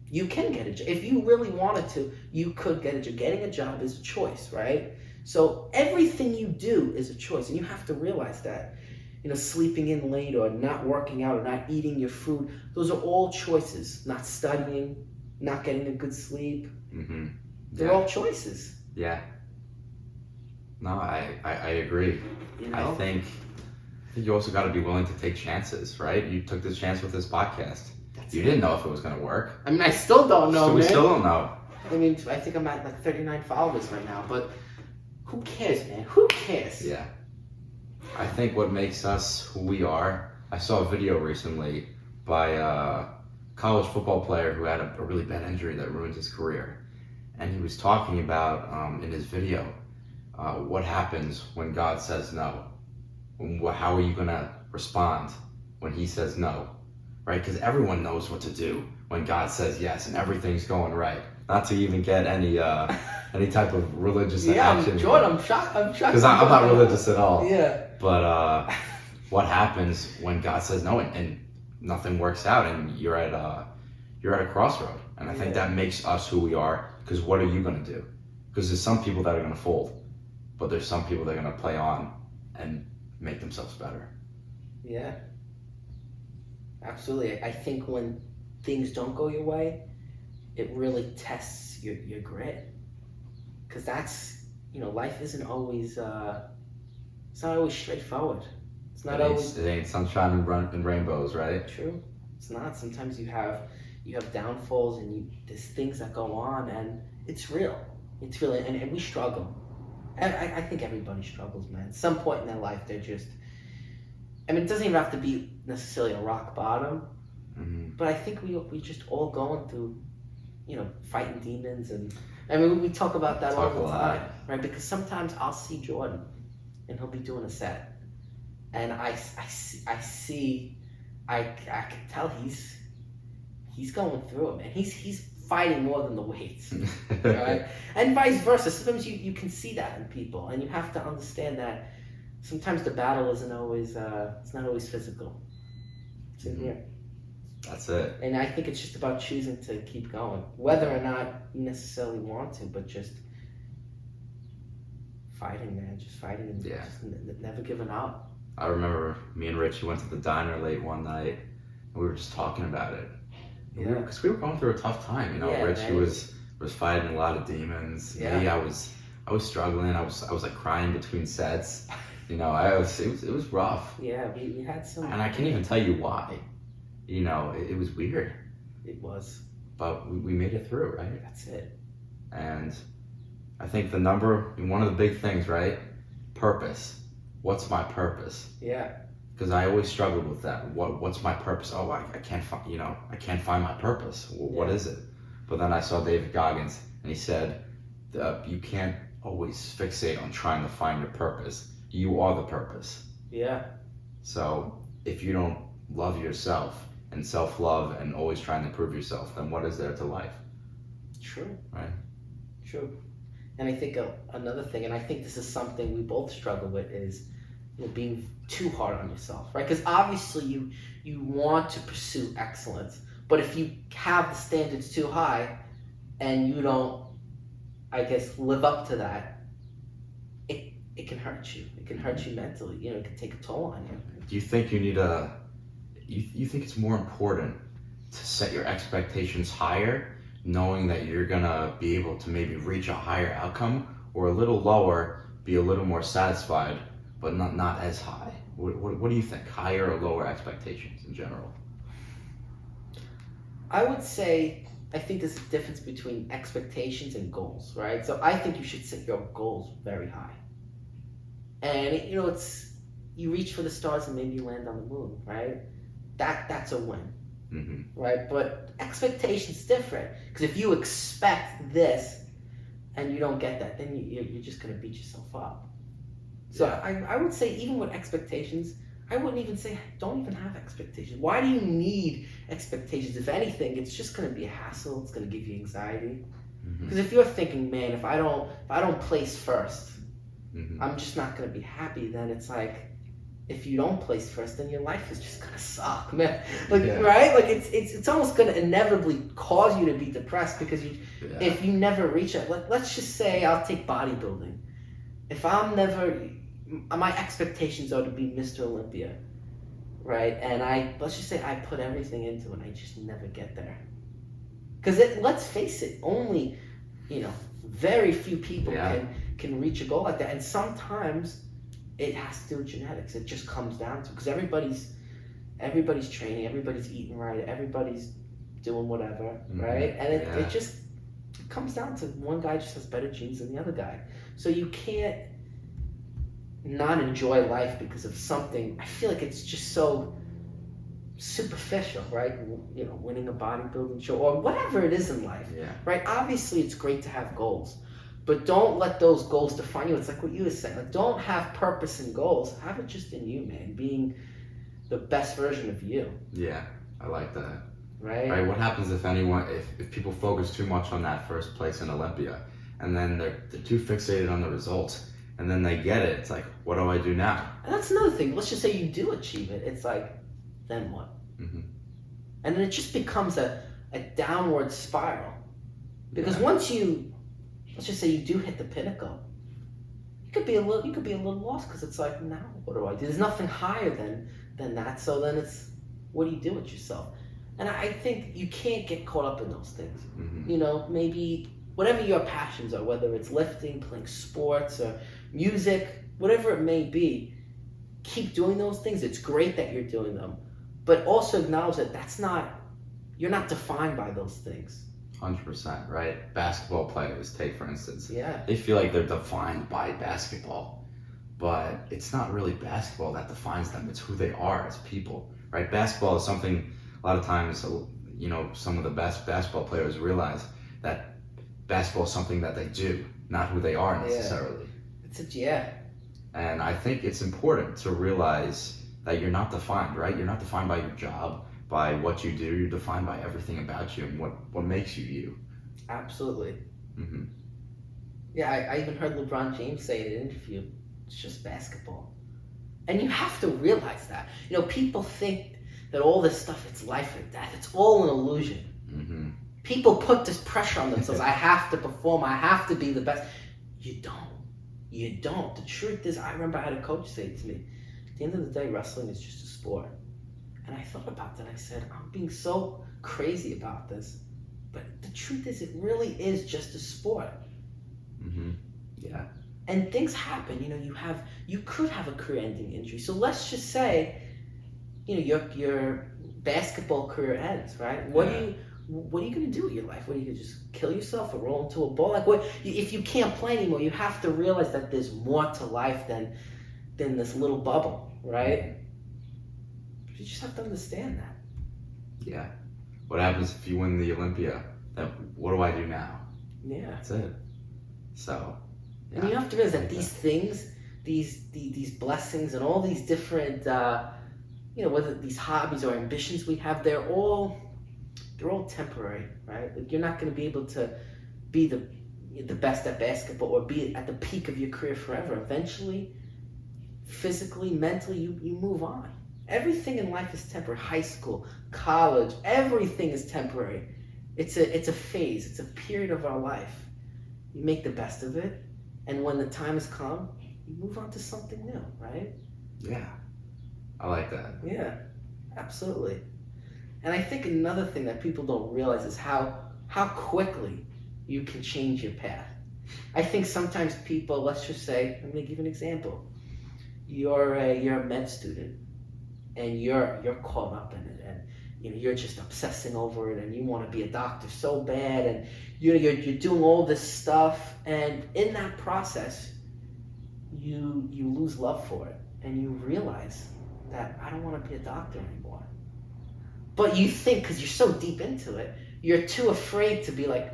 you can get a job. If you really wanted to, you could get a job. Getting a job is a choice, right? So everything you do is a choice, and you have to realize that. Sleeping in late or not working out or not eating your food, those are all choices. Not studying, not getting a good sleep. They're all choices. Yeah. No, I agree. I think you also got to be willing to take chances, right? You took this chance with this podcast. You didn't know if it was going to work. I mean, I still don't know, We still don't know. I mean, I think I'm at like 39 followers right now, but who cares, man? Who cares? Yeah. I think what makes us who we are, I saw a video recently by a college football player who had a really bad injury that ruined his career. And he was talking about, in his video, what happens when God says no. How are you going to respond when he says no? Right? Because everyone knows what to do when God says yes and everything's going right. Not to even get any type of religious action. Yeah, Jordan, I'm shocked. Because I'm not religious at all. Yeah. But what happens when God says no and nothing works out and you're at a crossroad? And I think that makes us who we are. Because what are you going to do? Because there's some people that are going to fold, but there's some people that are going to play on and make themselves better. Yeah. Absolutely. I think when things don't go your way, it really tests your grit. Because that's, life isn't always, it's not always straightforward. It's not always. It ain't sunshine and rainbows, right? True. It's not. Sometimes you have downfalls and there's things that go on, and it's real. It's real, and we struggle. I think everybody struggles, man. At some point in their life, they're just. I mean, it doesn't even have to be necessarily a rock bottom, but I think we just all going through, fighting demons. And I mean, we talk about that all Talk a the lot. time, right? Because sometimes I'll see Jordan and he'll be doing a set, and I can tell he's going through it, man. He's fighting more than the weights, right? And vice versa. Sometimes you can see that in people, and you have to understand that sometimes the battle isn't always it's not always physical. It's in here. That's it. And I think it's just about choosing to keep going, whether or not you necessarily want to, but just fighting, man. Just fighting and Yeah. just never giving up. I remember me and Richie went to the diner late one night, and we were just talking about it. Yeah. Because we were going through a tough time, Yeah, Richie right. was fighting a lot of demons. Yeah. Me, I was struggling. I was like crying between sets. It was rough. Yeah, we had some. And I can't even tell you why. It was weird. It was. But we made it through, right? That's it. And I think one of the big things, right? Purpose. What's my purpose? Yeah. Because I always struggled with that. What's my purpose? Oh, I can't find. I can't find my purpose. What is it? But then I saw David Goggins, and he said, "You can't always fixate on trying to find your purpose. You are the purpose." Yeah. So if you don't love yourself and self-love and always trying to prove yourself, then what is there to life? True. Right. True. And I think another thing, and I think this is something we both struggle with, is being too hard on yourself, right? Because obviously you want to pursue excellence, but if you have the standards too high and you don't, I guess, live up to that, it can hurt you. It can hurt you mentally. It can take a toll on you. Do you think you need you think it's more important to set your expectations higher, knowing that you're gonna be able to maybe reach a higher outcome, or a little lower, be a little more satisfied, but not as high? What do you think? Higher or lower expectations in general? I would say, I think there's a difference between expectations and goals, right? So I think you should set your goals very high. And it's you reach for the stars and maybe you land on the moon, right? That's a win, right? But expectations different, because if you expect this and you don't get that, then you're just gonna beat yourself up. So yeah. I would say, even with expectations, I wouldn't even say don't even have expectations. Why do you need expectations? If anything, it's just gonna be a hassle. It's gonna give you anxiety. Because if you're thinking, man, if I don't place first, I'm just not gonna be happy. Then it's like, if you don't place first, then your life is just gonna suck, man. Right? Like it's almost gonna inevitably cause you to be depressed, because if you never reach it. Let's just say I'll take bodybuilding. If my expectations are to be Mr. Olympia, right? And let's just say I put everything into it and I just never get there. Because let's face it, only very few people can reach a goal like that, and sometimes it has to do with genetics. It just comes down to, because everybody's training, everybody's eating right, everybody's doing whatever, right? And it just comes down to one guy just has better genes than the other guy. So you can't not enjoy life because of something. I feel like it's just so superficial, right? Winning a bodybuilding show or whatever it is in life, right? Obviously, it's great to have goals, but don't let those goals define you. It's like what you were saying. Like, don't have purpose and goals. Have it just in you, man. Being the best version of you. Yeah, I like that. Right? What happens if people focus too much on that first place in Olympia, and then they're too fixated on the results, and then they get it? It's like, what do I do now? And that's another thing. Let's just say you do achieve it. It's like, then what? And then it just becomes a downward spiral. Because once let's just say you do hit the pinnacle, you could be a little lost, because it's like, now what do I do? There's nothing higher than that. So then it's, what do you do with yourself? And I think you can't get caught up in those things. Maybe whatever your passions are, whether it's lifting, playing sports, or music, whatever it may be, keep doing those things. It's great that you're doing them, but also acknowledge that you're not defined by those things. 100%, right? Basketball players, take for instance. Yeah. They feel like they're defined by basketball, but it's not really basketball that defines them. It's who they are as people, right? Basketball is something, a lot of times, some of the best basketball players realize that basketball is something that they do, not who they are necessarily. Yeah. And I think it's important to realize that you're not defined, right? You're not defined by your job, by what you do. You're defined by everything about you and what makes you you. Absolutely. Mm-hmm. Yeah, I even heard LeBron James say in an interview, it's just basketball. And you have to realize that. You know, people think that all this stuff, it's life and death. It's all an illusion. Mm-hmm. People put this pressure on themselves. I have to perform. I have to be the best. You don't. You don't. The truth is, I remember I had a coach say to me, at the end of the day, wrestling is just a sport. And I thought about that. I said, I'm being so crazy about this. But the truth is, it really is just a sport. Mm-hmm. Yeah. And things happen. You know, you could have a career-ending injury. So let's just say, you know, your basketball career ends, right? What are you going to do with your life? What are you going to just kill yourself or roll into a ball? Like, if you can't play anymore, you have to realize that there's more to life than this little bubble, right? You just have to understand that. Yeah. What happens if you win the Olympia? What do I do now? Yeah. That's it. So. Yeah. And you have to realize that these things, these blessings, and all these different, you know, whether these hobbies or ambitions we have, they're all temporary, right? Like, you're not going to be able to be the best at basketball or be at the peak of your career forever. Eventually, physically, mentally, you move on. Everything in life is temporary. High school, college, everything is temporary. It's a phase. It's a period of our life. You make the best of it, and when the time has come, you move on to something new, right? Yeah, I like that. Yeah, absolutely. And I think another thing that people don't realize is how quickly you can change your path. I think sometimes people, let's just say, I'm going to give an example. You're a med student, and you're caught up in it, and you know, you're just obsessing over it, and you want to be a doctor so bad, and you're doing all this stuff, and in that process, you lose love for it, and you realize that I don't want to be a doctor anymore. But you think, because you're so deep into it, you're too afraid to be like,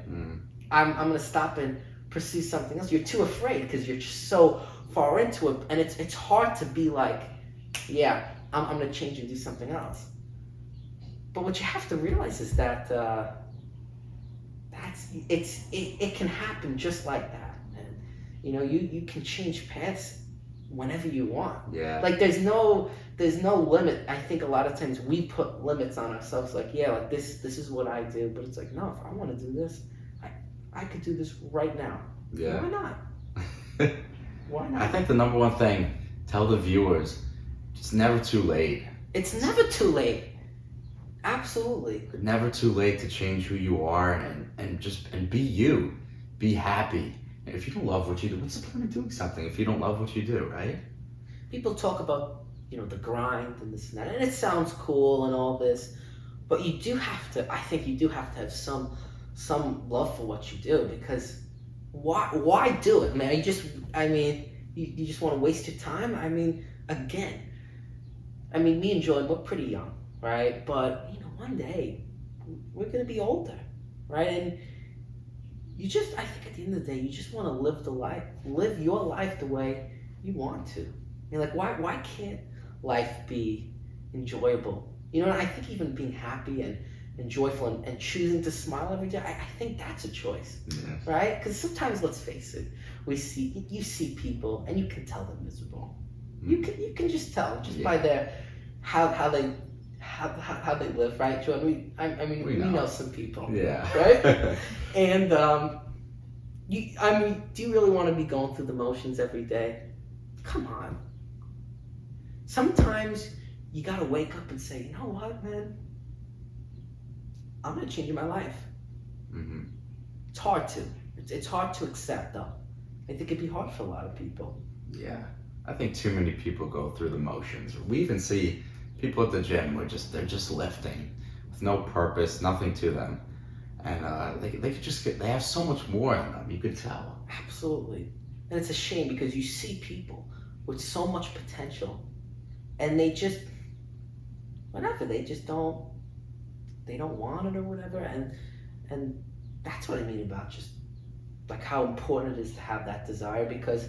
I'm going to stop and pursue something else. You're too afraid because you're just so far into it, and it's hard to be like, yeah, I'm going to change and do something else. But what you have to realize is that it can happen just like that. And you know, you can change paths whenever you want. Yeah. Like there's no limit. I think a lot of times we put limits on ourselves. Like, yeah, like this is what I do. But it's like, no, if I want to do this, I could do this right now. Yeah. Why not? Why not? I think the number one thing, tell the viewers, it's never too late. It's never too late. Absolutely. Never too late to change who you are and be you. Be happy. And if you don't love what you do, what's the point of doing something if you don't love what you do, right? People talk about, you know, the grind and this and that, and it sounds cool and all this, but you do have to, I think you do have to have some love for what you do, because why do it, man? You just want to waste your time? I mean, again, me and Jordan, we're pretty young, right? But, you know, one day, we're going to be older, right? And you just, I think at the end of the day, you just want to live your life the way you want to. You're like, why can't life be enjoyable? You know, I think even being happy and joyful and choosing to smile every day, I think that's a choice, right? Because sometimes, let's face it, you see people and you can tell they're miserable. You can just tell by their how they live, right, Jordan? We know some people, right? And do you really want to be going through the motions every day? Come on. Sometimes you gotta wake up and say, you know what, man? I'm gonna change my life. Mm-hmm. It's hard to. It's hard to accept, though. I think it'd be hard for a lot of people. Yeah, I think too many people go through the motions. We even see people at the gym where they're just lifting with no purpose, nothing to them, and they could just they have so much more in them. You could tell. Absolutely, and it's a shame because you see people with so much potential, and they just whatever they just don't want it or whatever, and that's what I mean about just like how important it is to have that desire. Because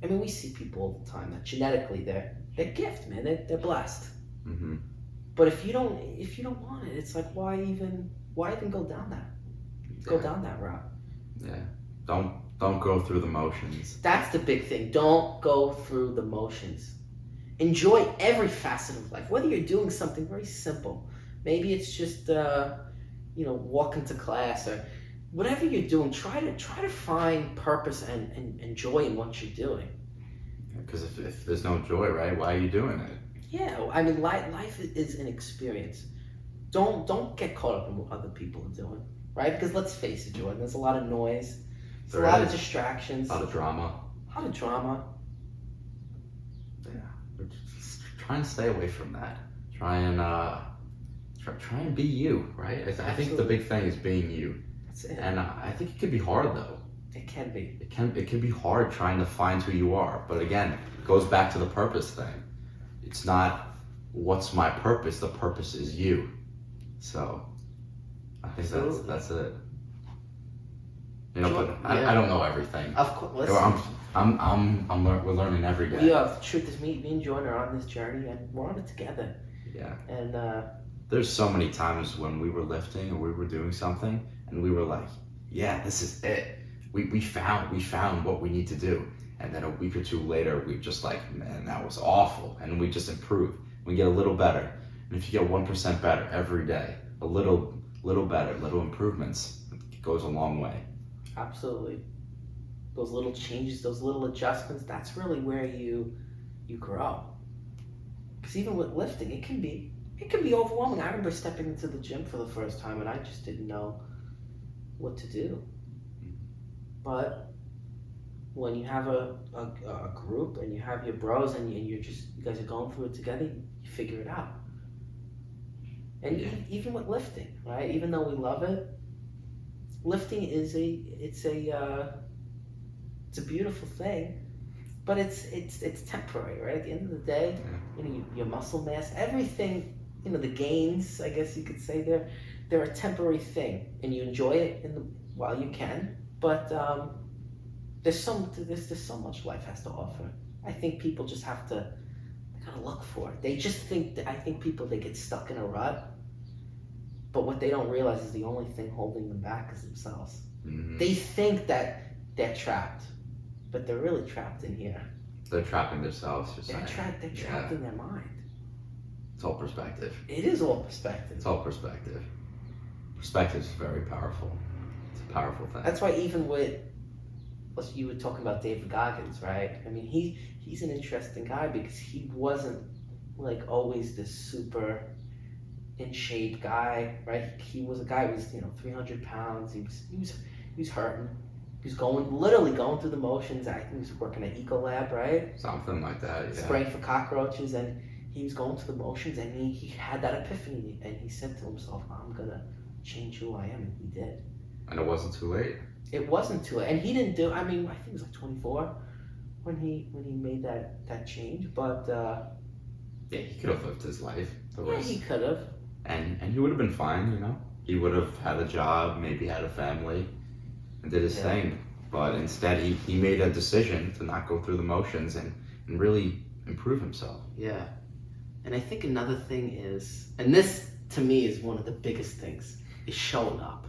I mean, we see people all the time that genetically they're gift, man. They're blessed. Mm-hmm. But if you don't want it, it's like why even go down that route? Yeah. Don't go through the motions. That's the big thing. Don't go through the motions. Enjoy every facet of life, whether you're doing something very simple. Maybe it's just walking to class, or whatever you're doing. Try to find purpose and joy in what you're doing. Because if there's no joy, right, why are you doing it? Yeah, I mean, life is an experience. Don't get caught up in what other people are doing, right? Because let's face it, Jordan, there's a lot of noise, there's a lot of distractions, a lot of drama. Yeah, just try and stay away from that. Try and be you, right? I think the big thing is being you. That's it. And I think it can be hard though. It can be. It can be hard trying to find who you are. But again, it goes back to the purpose thing. It's not what's my purpose. The purpose is you. So I think that's it. But I don't know everything. Of course. Listen, we're learning every day. the truth is, me and Jordan are on this journey, and we're on it together. Yeah. And there's so many times when we were lifting or we were doing something, and we were like, "Yeah, this is it. We found what we need to do." And then a week or two later, we just like, "Man, that was awful," and we just improve. We get a little better, and if you get 1% better every day, a little better, little improvements, it goes a long way. Absolutely. Those little changes, those little adjustments, that's really where you grow. Because even with lifting, it can be overwhelming. I remember stepping into the gym for the first time and I just didn't know what to do. But when you have a group and you have your bros and you guys are going through it together, you figure it out. And even with lifting, right? Even though we love it, lifting is a beautiful thing, but it's temporary, right? At the end of the day, your muscle mass, everything, the gains, I guess you could say, they're a temporary thing, and you enjoy it while you can. But there's so much life has to offer. I think people just have to kind of look for it. They just think that I think people, they get stuck in a rut. But what they don't realize is the only thing holding them back is themselves. Mm-hmm. They think that they're trapped, but they're really trapped in here. They're trapping themselves. They're trapped in their mind. It's all perspective. It is all perspective. It's all perspective. Perspective is very powerful. It's a powerful thing. That's why even with, you were talking about David Goggins, right? I mean, he's an interesting guy because he wasn't like always this super in shape guy, right? He was a guy who was 300 pounds. He was hurting. He was literally going through the motions. I think he was working at Ecolab, right? Something like that. Yeah. Spraying for cockroaches, and he was going through the motions, and he had that epiphany, and he said to himself, "I'm gonna change who I am," and he did. And it wasn't too late. It wasn't too late, and he didn't do. I mean, I think he was like 24 when he made that change, but yeah, he could have lived his life. He could have. And he would have been fine, He would have had a job, maybe had a family, and did his thing. But instead, he made a decision to not go through the motions and really improve himself. Yeah. And I think another thing is, and this to me is one of the biggest things, is showing up.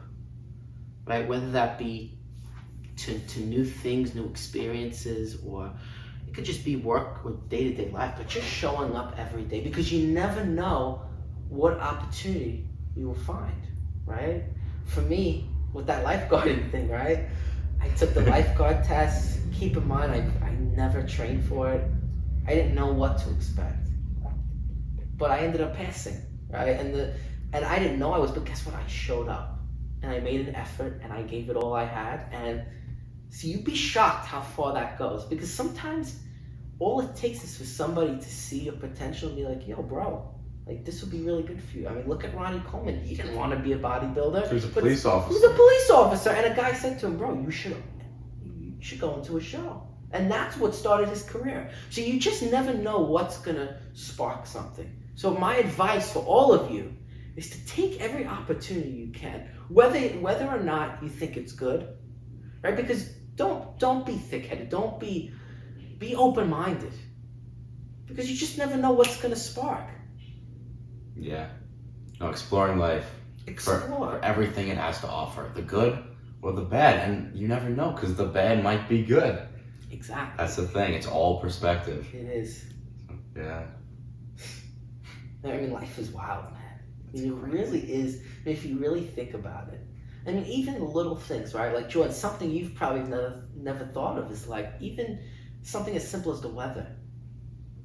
Right? Whether that be to new things, new experiences, or it could just be work or day-to-day life, but just showing up every day, because you never know what opportunity you will find, right? For me, with that lifeguarding thing, right? I took the lifeguard test. Keep in mind, I never trained for it. I didn't know what to expect, but I ended up passing, right? And I didn't know I was, but guess what? I showed up, and I made an effort, and I gave it all I had. And so you'd be shocked how far that goes, because sometimes all it takes is for somebody to see your potential and be like, "Yo, bro, like, this would be really good for you." I mean, look at Ronnie Coleman. He didn't want to be a bodybuilder. He was a police officer. He was a police officer. And a guy said to him, "Bro, you should go into a show." And that's what started his career. So you just never know what's going to spark something. So my advice for all of you is to take every opportunity you can, whether or not you think it's good, right? Because don't be thick-headed. Don't be open-minded, because you just never know what's gonna spark. Yeah. No, exploring life. Explore. For everything it has to offer, the good or the bad, and you never know because the bad might be good. Exactly. That's the thing. It's all perspective. It is. Yeah. I mean, life is wild, man. I mean, it really is. I mean, if you really think about it. I mean, even the little things, right? Like, Jordan, something you've probably never thought of is like even something as simple as the weather,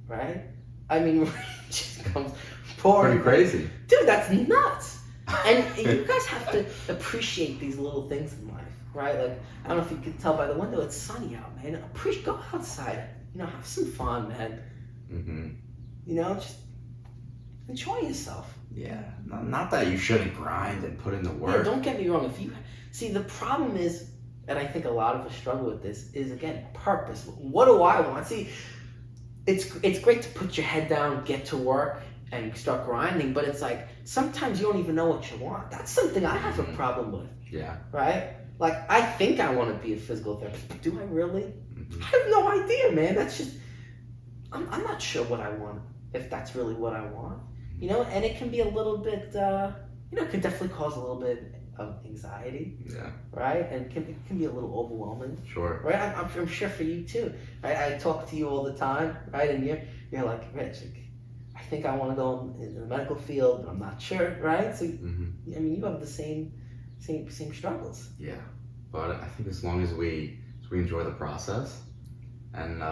right? I mean, it just comes pouring. Pretty crazy. Dude, that's nuts. And you guys have to appreciate these little things in life, right? Like, I don't know if you can tell by the window, it's sunny out, man. Go outside, have some fun, man. Mm-hmm. Just enjoy yourself. Yeah, not that you shouldn't grind and put in the work. Yeah, don't get me wrong. If you see, the problem is, and I think a lot of us struggle with this, is again purpose. What do I want? See, it's great to put your head down, get to work, and start grinding. But it's like sometimes you don't even know what you want. That's something I have a problem with. Yeah. Right. Like I think I want to be a physical therapist, but do I really? I have no idea, man. That's just I'm not sure what I want. If that's really what I want. And it can be a little bit, it can definitely cause a little bit of anxiety. Yeah. Right? And it can be a little overwhelming. Sure. Right? I'm sure for you too. Right? I talk to you all the time, right? And you're like, Rich, I think I want to go in the medical field, but I'm not sure, right? So, I mean, you have the same struggles. Yeah. But I think as long as we enjoy the process, and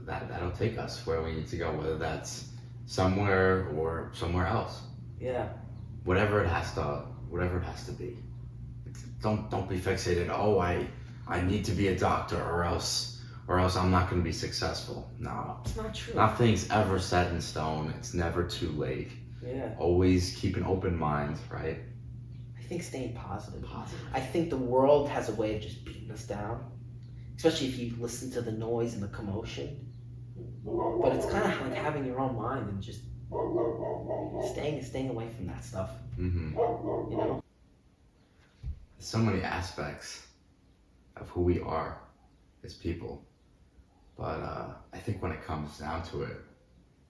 that'll take us where we need to go, whether that's somewhere or somewhere else. Yeah. Whatever it has to be. Don't be fixated. Oh, I need to be a doctor, or else I'm not going to be successful. No, it's not true. Nothing's ever set in stone. It's never too late. Yeah. Always keep an open mind, right? I think staying positive. I think the world has a way of just beating us down, especially if you listen to the noise and the commotion. But it's kind of like having your own mind and just staying away from that stuff. Mm-hmm. There's so many aspects of who we are as people, but I think when it comes down to it,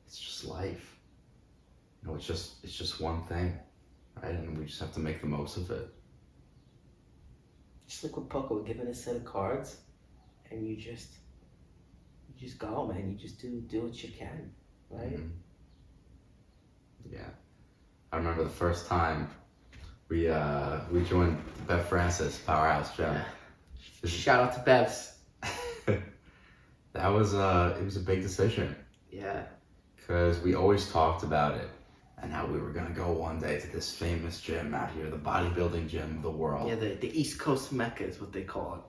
it's just life. It's just one thing, right? And we just have to make the most of it. Just like with poker, we're given a set of cards, and you just go, man. You just do what you can, right? Mm-hmm. Yeah, I remember the first time we joined Bev Francis Powerhouse Gym. Yeah. Shout out to Bevs. That was it was a big decision. Yeah. Because we always talked about it and how we were gonna go one day to this famous gym out here, the bodybuilding gym of the world. Yeah, the East Coast Mecca is what they call it.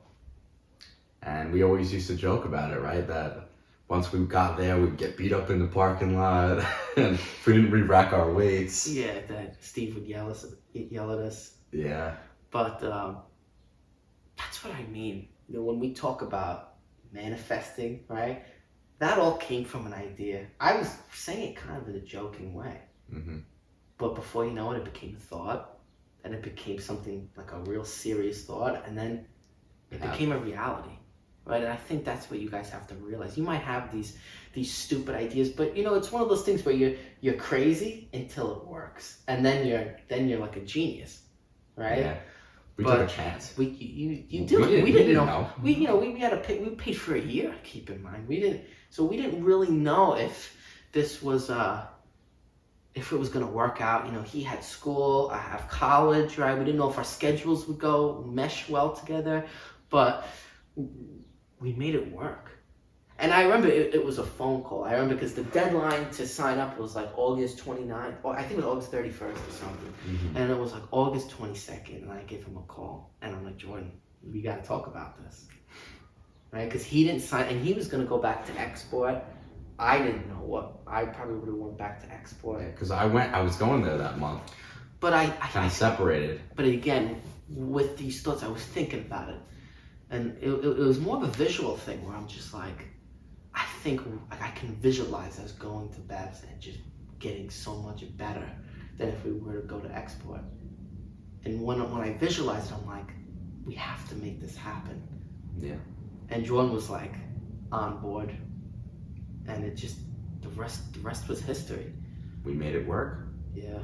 And we always used to joke about it, right? That once we got there, we'd get beat up in the parking lot, and if we didn't re-rack our weights. Yeah, that Steve would yell at us. Yeah. But that's what I mean. When we talk about manifesting, right? That all came from an idea. I was saying it kind of in a joking way. Mm-hmm. But before you know it, it became a thought, and it became something like a real serious thought, and then it became a reality. Right, and I think that's what you guys have to realize. You might have these stupid ideas, but it's one of those things where you're crazy until it works, and then you're like a genius, right? Yeah, we took a chance. We didn't know. We had to pay. We paid for a year. Keep in mind, we didn't really know if this was if it was gonna work out. He had school, I have college, right? We didn't know if our schedules would go mesh well together, but we made it work. And I remember it was a phone call. I remember because the deadline to sign up was like August 29th, or I think it was August 31st or something. Mm-hmm. And it was like August 22nd, and I gave him a call. And I'm like, Jordan, we got to talk about this. Right? Because he didn't sign, and he was going to go back to export. I didn't know what. I probably would have went back to export. Because I was going there that month. But I kind of separated. But again, with these thoughts, I was thinking about it. And it was more of a visual thing where I'm just like, I think I can visualize us going to Bevs and just getting so much better than if we were to go to export. And when I visualized it, I'm like, we have to make this happen. Yeah. And Jordan was like on board, and it just the rest was history. We made it work. Yeah.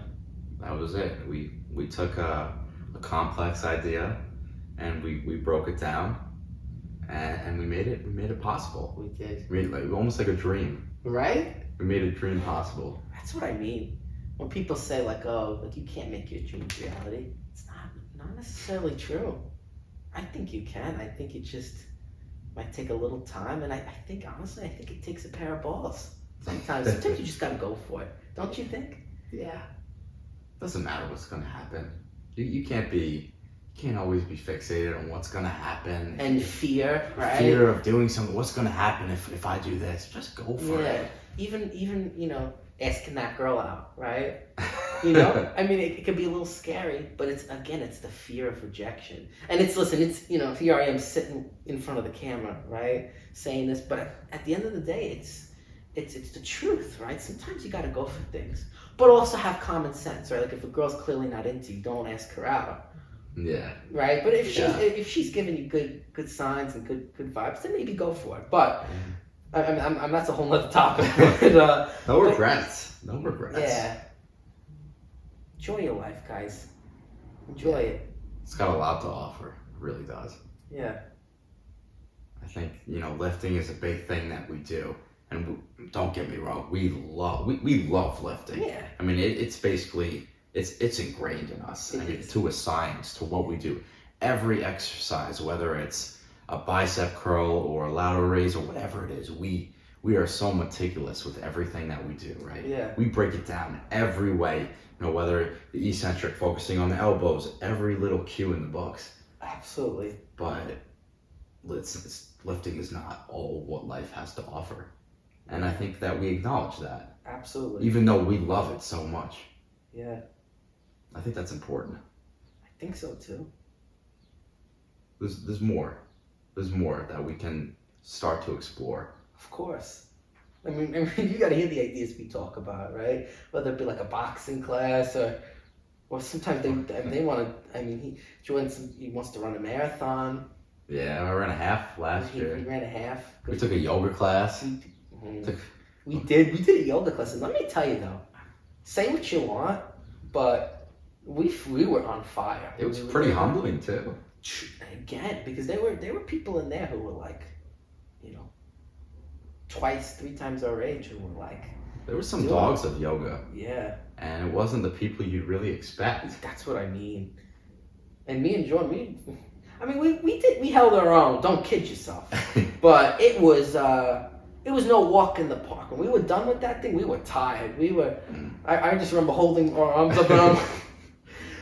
That was it. We took a complex idea and we broke it down and we made it possible. We did. We made it almost like a dream. Right? We made a dream possible. That's what I mean. When people say like, oh, like you can't make your dreams reality, it's not necessarily true. I think you can. I think it just might take a little time, and I think honestly, I think it takes a pair of balls. Sometimes you just gotta go for it, don't you think? Yeah. Doesn't matter what's gonna happen. You can't always be fixated on what's gonna happen. And fear, right? Fear of doing something. What's gonna happen if I do this? Just go for it. Even asking that girl out, right? I mean, it could be a little scary, but it's the fear of rejection. And it's here I am sitting in front of the camera, right, saying this, but at the end of the day, it's the truth, right? Sometimes you got to go for things, but also have common sense, right? Like if a girl's clearly not into you, don't ask her out. Yeah. Right, but if she's giving you good signs and good vibes, then maybe go for it. But I'm that's a whole nother topic. No regrets. No regrets. Yeah. Enjoy your life, guys. Enjoy it. It's got a lot to offer. It really does. Yeah. I think, lifting is a big thing that we do. And don't get me wrong, we love lifting. Yeah. I mean, it's basically, it's ingrained in us. To a science, to what we do. Every exercise, whether it's a bicep curl or a lateral raise or whatever it is, we are so meticulous with everything that we do, right? Yeah. We break it down every way, whether the eccentric, focusing on the elbows, every little cue in the books. Absolutely. But lifting is not all what life has to offer. And I think that we acknowledge that. Absolutely. Even though we love it so much. Yeah. I think that's important. I think so too. There's more. There's more that we can start to explore. Of course. I mean, you got to hear the ideas we talk about, right? Whether it be like a boxing class or sometimes they want to. I mean, he wants to run a marathon. Yeah, I ran a half last year. He ran a half. We took a yoga class. We did a yoga class, and let me tell you though, say what you want, but we were on fire. It was pretty humbling too. Again, because there were people in there who were like, twice, 3 times our age, who were like. There were some dogs of yoga. Yeah. And it wasn't the people you'd really expect. That's what I mean. And me and Jordan, we held our own. Don't kid yourself. But it was no walk in the park. When we were done with that thing, we were tired. We were. I just remember holding our arms up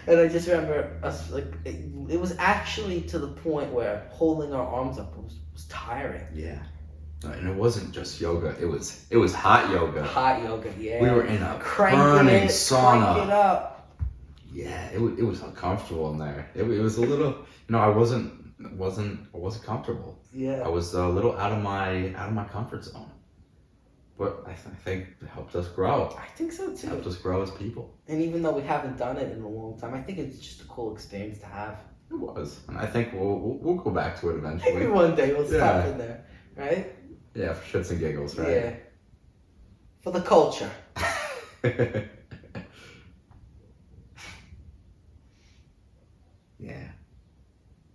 and I just remember us it was actually to the point where holding our arms up was tiring. Yeah. And it wasn't just yoga. It was hot yoga. Hot yoga, yeah. We were in a burning sauna. Crank it up. Yeah, it was uncomfortable in there. It was a little. I wasn't comfortable. Yeah. I was a little out of my comfort zone. But I think it helped us grow. I think so too. It helped us grow as people. And even though we haven't done it in a long time, I think it's just a cool experience to have. It was, and I think we'll go back to it eventually. Maybe one day we'll stop in there, right? Yeah, for shits and giggles, right? Yeah. For the culture. Yeah.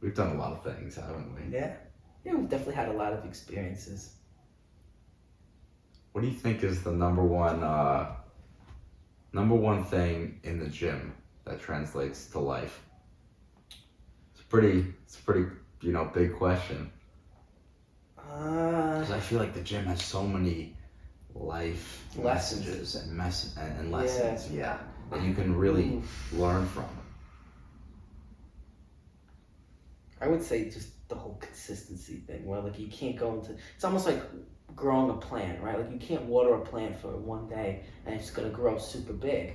We've done a lot of things, haven't we? Yeah. Yeah, we've definitely had a lot of experiences. What do you think is the number one thing in the gym that translates to life? It's a pretty big question. Because I feel like the gym has so many life messages and lessons, that you can really learn from. I would say just the whole consistency thing, where like you can't go into. It's almost like growing a plant, right? Like you can't water a plant for one day and it's gonna grow super big.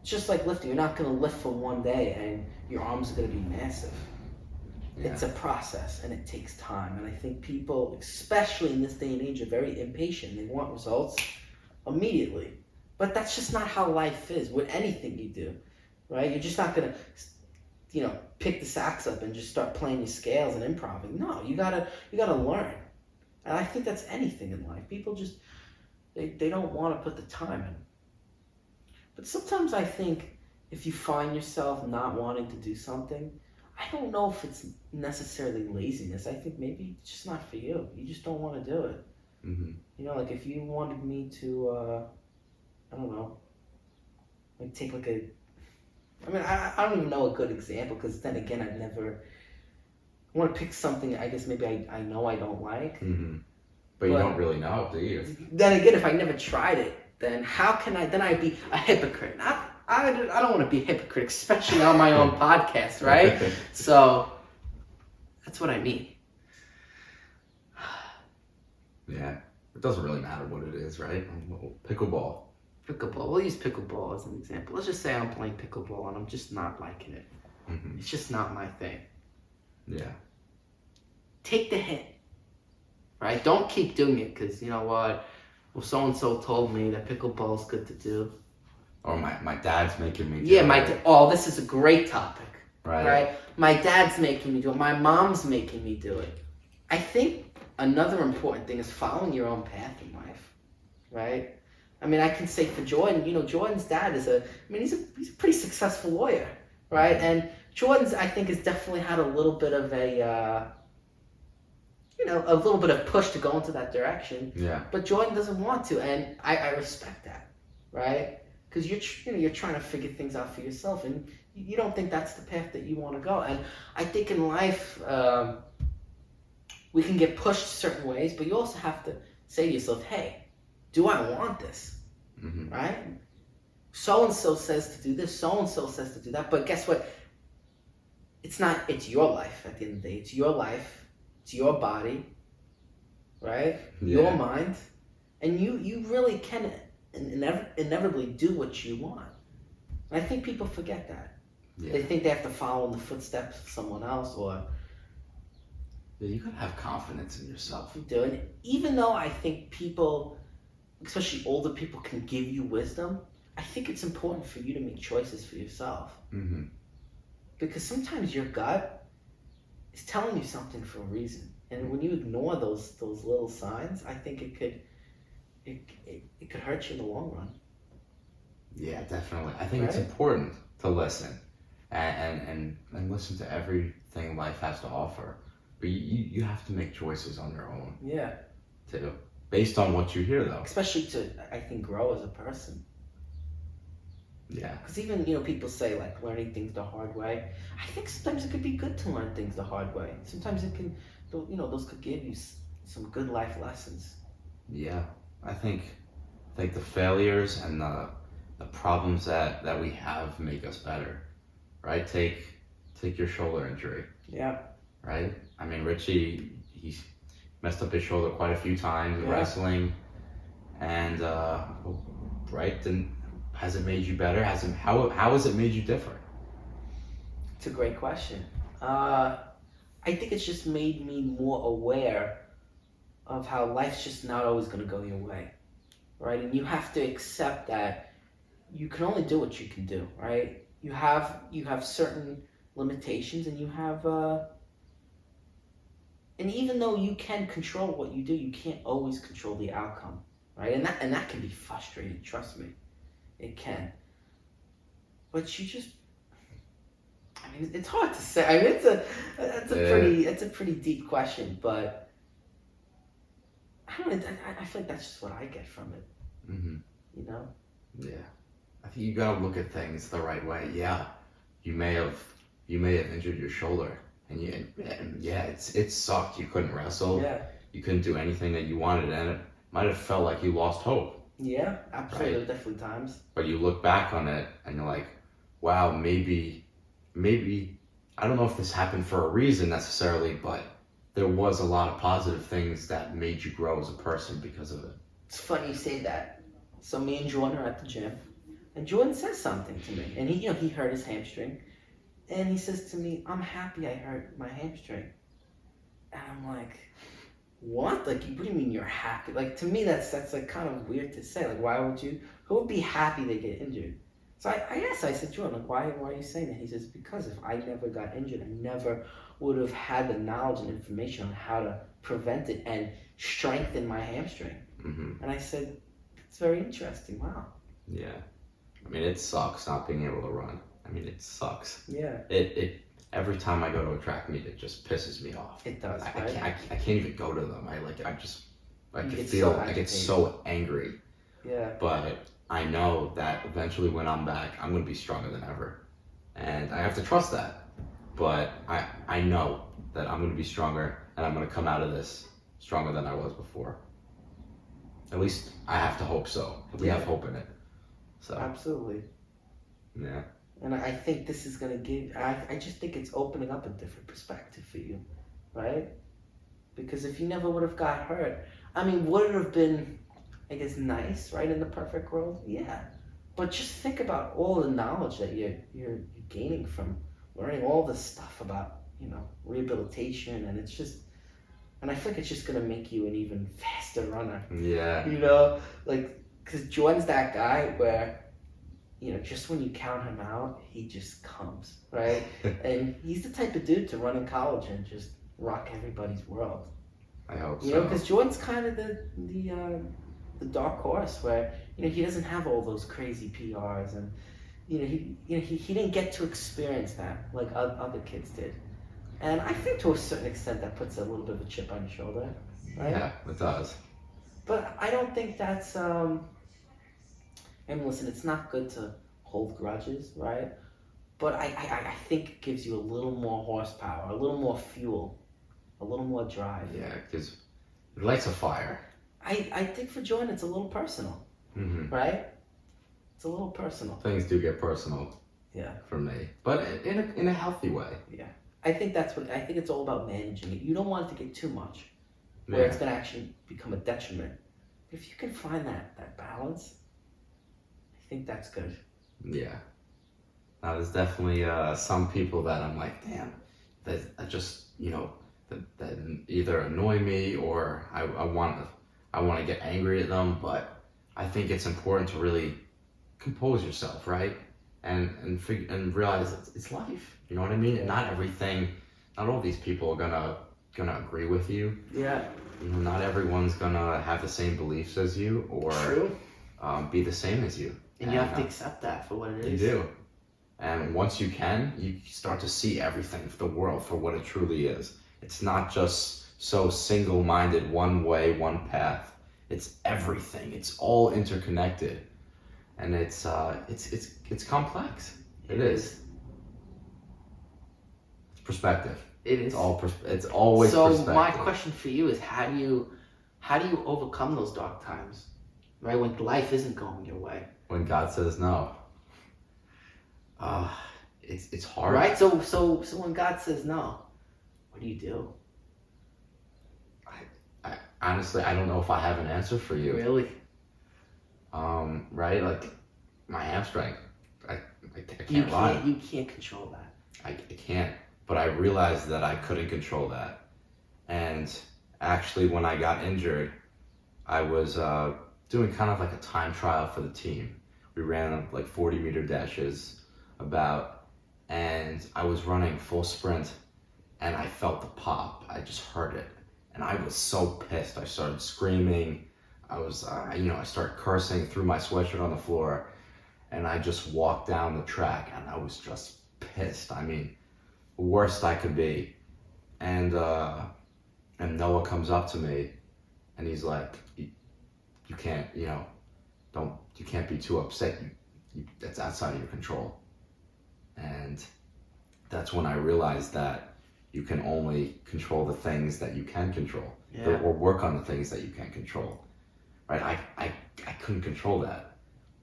It's just like lifting. You're not gonna lift for one day and your arms are gonna be massive. Yeah. It's a process and it takes time. And I think people, especially in this day and age, are very impatient. They want results immediately. But that's just not how life is with anything you do, right? You're just not gonna, pick the sax up and just start playing your scales and improvising. No, you gotta learn. And I think that's anything in life. People just they don't want to put the time in. But sometimes I think if you find yourself not wanting to do something, I don't know if it's necessarily laziness. I think maybe it's just not for you. You just don't want to do it. Like if you wanted me to, I don't know, like take like I don't even know a good example, because then again, I want to pick something I guess maybe I know I don't like. But you don't really know, do you? Then again, if I never tried it, then how can then I'd be a hypocrite. I don't want to be a hypocrite, especially on my own podcast, right? So that's what I mean. Yeah, it doesn't really matter what it is, right? Pickleball. We'll use pickleball as an example. Let's just say I'm playing pickleball and I'm just not liking it. It's just not my thing. Yeah. Take the hint, right? Don't keep doing it, because you know what? Well, so-and-so told me that pickleball is good to do. Or my dad's making me do it. Oh, this is a great topic. Right. My dad's making me do it. My mom's making me do it. I think another important thing is following your own path in life, right? I mean, I can say for Jordan, Jordan's dad is he's a pretty successful lawyer, right? And Jordan's, I think, has definitely had a little bit of a little bit of push to go into that direction. Yeah. But Jordan doesn't want to, and I respect that, right? Because you're trying to figure things out for yourself, and you don't think that's the path that you want to go. And I think in life, we can get pushed certain ways, but you also have to say to yourself, hey, do I want this? Right? So-and-so says to do this, so-and-so says to do that, but guess what? It's your life at the end of the day. It's your life. It's your body, right? Yeah. Your mind. And you really can inevitably do what you want. And I think people forget that. Yeah. They think they have to follow in the footsteps of someone else, or... Yeah, you gotta have confidence in yourself. You do. And even though I think people, especially older people, can give you wisdom, I think it's important for you to make choices for yourself. Because sometimes your gut is telling you something for a reason. And when you ignore those little signs, I think it could hurt you in the long run. Yeah, definitely. I think it's important to listen and listen to everything life has to offer. But you have to make choices on your own. Yeah. Too. Based on what you hear, though. Especially to, I think, grow as a person. Yeah. Because even, people say, like, learning things the hard way. I think sometimes it could be good to learn things the hard way. Sometimes it can, those could give you some good life lessons. Yeah. I think the failures and the problems that we have make us better, right? Take your shoulder injury. Yeah. Right? I mean, Richie, he's messed up his shoulder quite a few times in wrestling. And, right, then has it made you better? How has it made you different? It's a great question. I think it's just made me more aware of how life's just not always going to go your way, right? And you have to accept that you can only do what you can do, right? You have certain limitations, and you have and even though you can control what you do, you can't always control the outcome, right? And that can be frustrating, trust me. It can. But you just, I mean, it's hard to say. I mean, it's a pretty deep question, but I don't know, I feel like that's just what I get from it. Yeah. I think you gotta look at things the right way. Yeah. You may have injured your shoulder. And it sucked. You couldn't wrestle. Yeah. You couldn't do anything that you wanted, and it might have felt like you lost hope. Yeah, absolutely. Right? Definitely times. But you look back on it, and you're like, wow, maybe, I don't know if this happened for a reason necessarily, but there was a lot of positive things that made you grow as a person because of it. It's funny you say that. So me and Jordan are at the gym, and Jordan says something to me, and he hurt his hamstring. And he says to me, I'm happy I hurt my hamstring. And I'm like, what? Like, what do you mean you're happy? Like, to me, that's like kind of weird to say. Like, why would you? Who would be happy they get injured? So I said, Jordan, like, why are you saying that? He says, because if I never got injured, I never would have had the knowledge and information on how to prevent it and strengthen my hamstring. Mm-hmm. And I said, it's very interesting. Wow. Yeah. I mean, it sucks not being able to run. I mean, it sucks. Yeah. It every time I go to a track meet, it just pisses me off. It does, I right? can't even go to them. I You can get feel so I get agitated. so angry. Yeah. But I know that eventually when I'm back, I'm going to be stronger than ever. And I have to trust that. But I know that I'm going to be stronger and I'm going to come out of this stronger than I was before. At least I have to hope so. We have hope in it. So, Absolutely. yeah. And I think this is going to give, I just think it's opening up a different perspective for you, right? Because if you never would have got hurt, I mean, would it have been, I guess, nice, right, in the perfect world? Yeah. But just think about all the knowledge that you're gaining from learning all this stuff about, rehabilitation, and it's just, and I think it's just going to make you an even faster runner. Yeah. Like, because Jordan's that guy where, just when you count him out, he just comes, right? And he's the type of dude to run in college and just rock everybody's world. I hope You know, because Jordan's kind of the dark horse where, he doesn't have all those crazy PRs, and, he didn't get to experience that like other kids did. And I think to a certain extent that puts a little bit of a chip on your shoulder, right? Yeah, it does. But I don't think that's, and listen, it's not good to hold grudges, right? But I think it gives you a little more horsepower, a little more fuel, a little more drive. Yeah, because it lights a fire. I think for Jordan it's a little personal, Mm-hmm. right? It's a little personal. Things do get personal. Yeah. For me, but in a healthy way. Yeah. I think it's all about managing it. You don't want it to get too much, where it's going to actually become a detriment. If you can find that balance, I think that's good. Yeah. Now there's definitely some people that I'm like, damn, that just that either annoy me or I want to get angry at them, but I think it's important to really compose yourself, right? And realize it's life. You know what I mean? Yeah. Not all these people are gonna agree with you. Yeah. Not everyone's gonna have the same beliefs as you or True. Be the same as you. And you have to accept that for what it is. You do. And once you can, you start to see everything, the world, for what it truly is. It's not just so single-minded, one way, one path. It's everything. It's all interconnected. And it's complex. It is. It's perspective. It is. It's always perspective. So my question for you is, how do you overcome those dark times, right? When life isn't going your way. When God says no. It's hard. Right. So when God says no, what do you do? I honestly, I don't know if I have an answer for you. Really? Right? Like my hamstring. I can't run. You can't control that. I can't. But I realized that I couldn't control that. And actually, when I got injured, I was doing kind of like a time trial for the team. We ran like 40-meter dashes and I was running full sprint and I felt the pop. I just heard it. And I was so pissed. I started screaming. I started cursing, threw my sweatshirt on the floor, and I just walked down the track and I was just pissed. I mean, the worst I could be. And Noah comes up to me and he's like, you can't, you can't be too upset. That's outside of your control. And that's when I realized that you can only control the things that you can control, or work on the things that you can control. Right? I couldn't control that.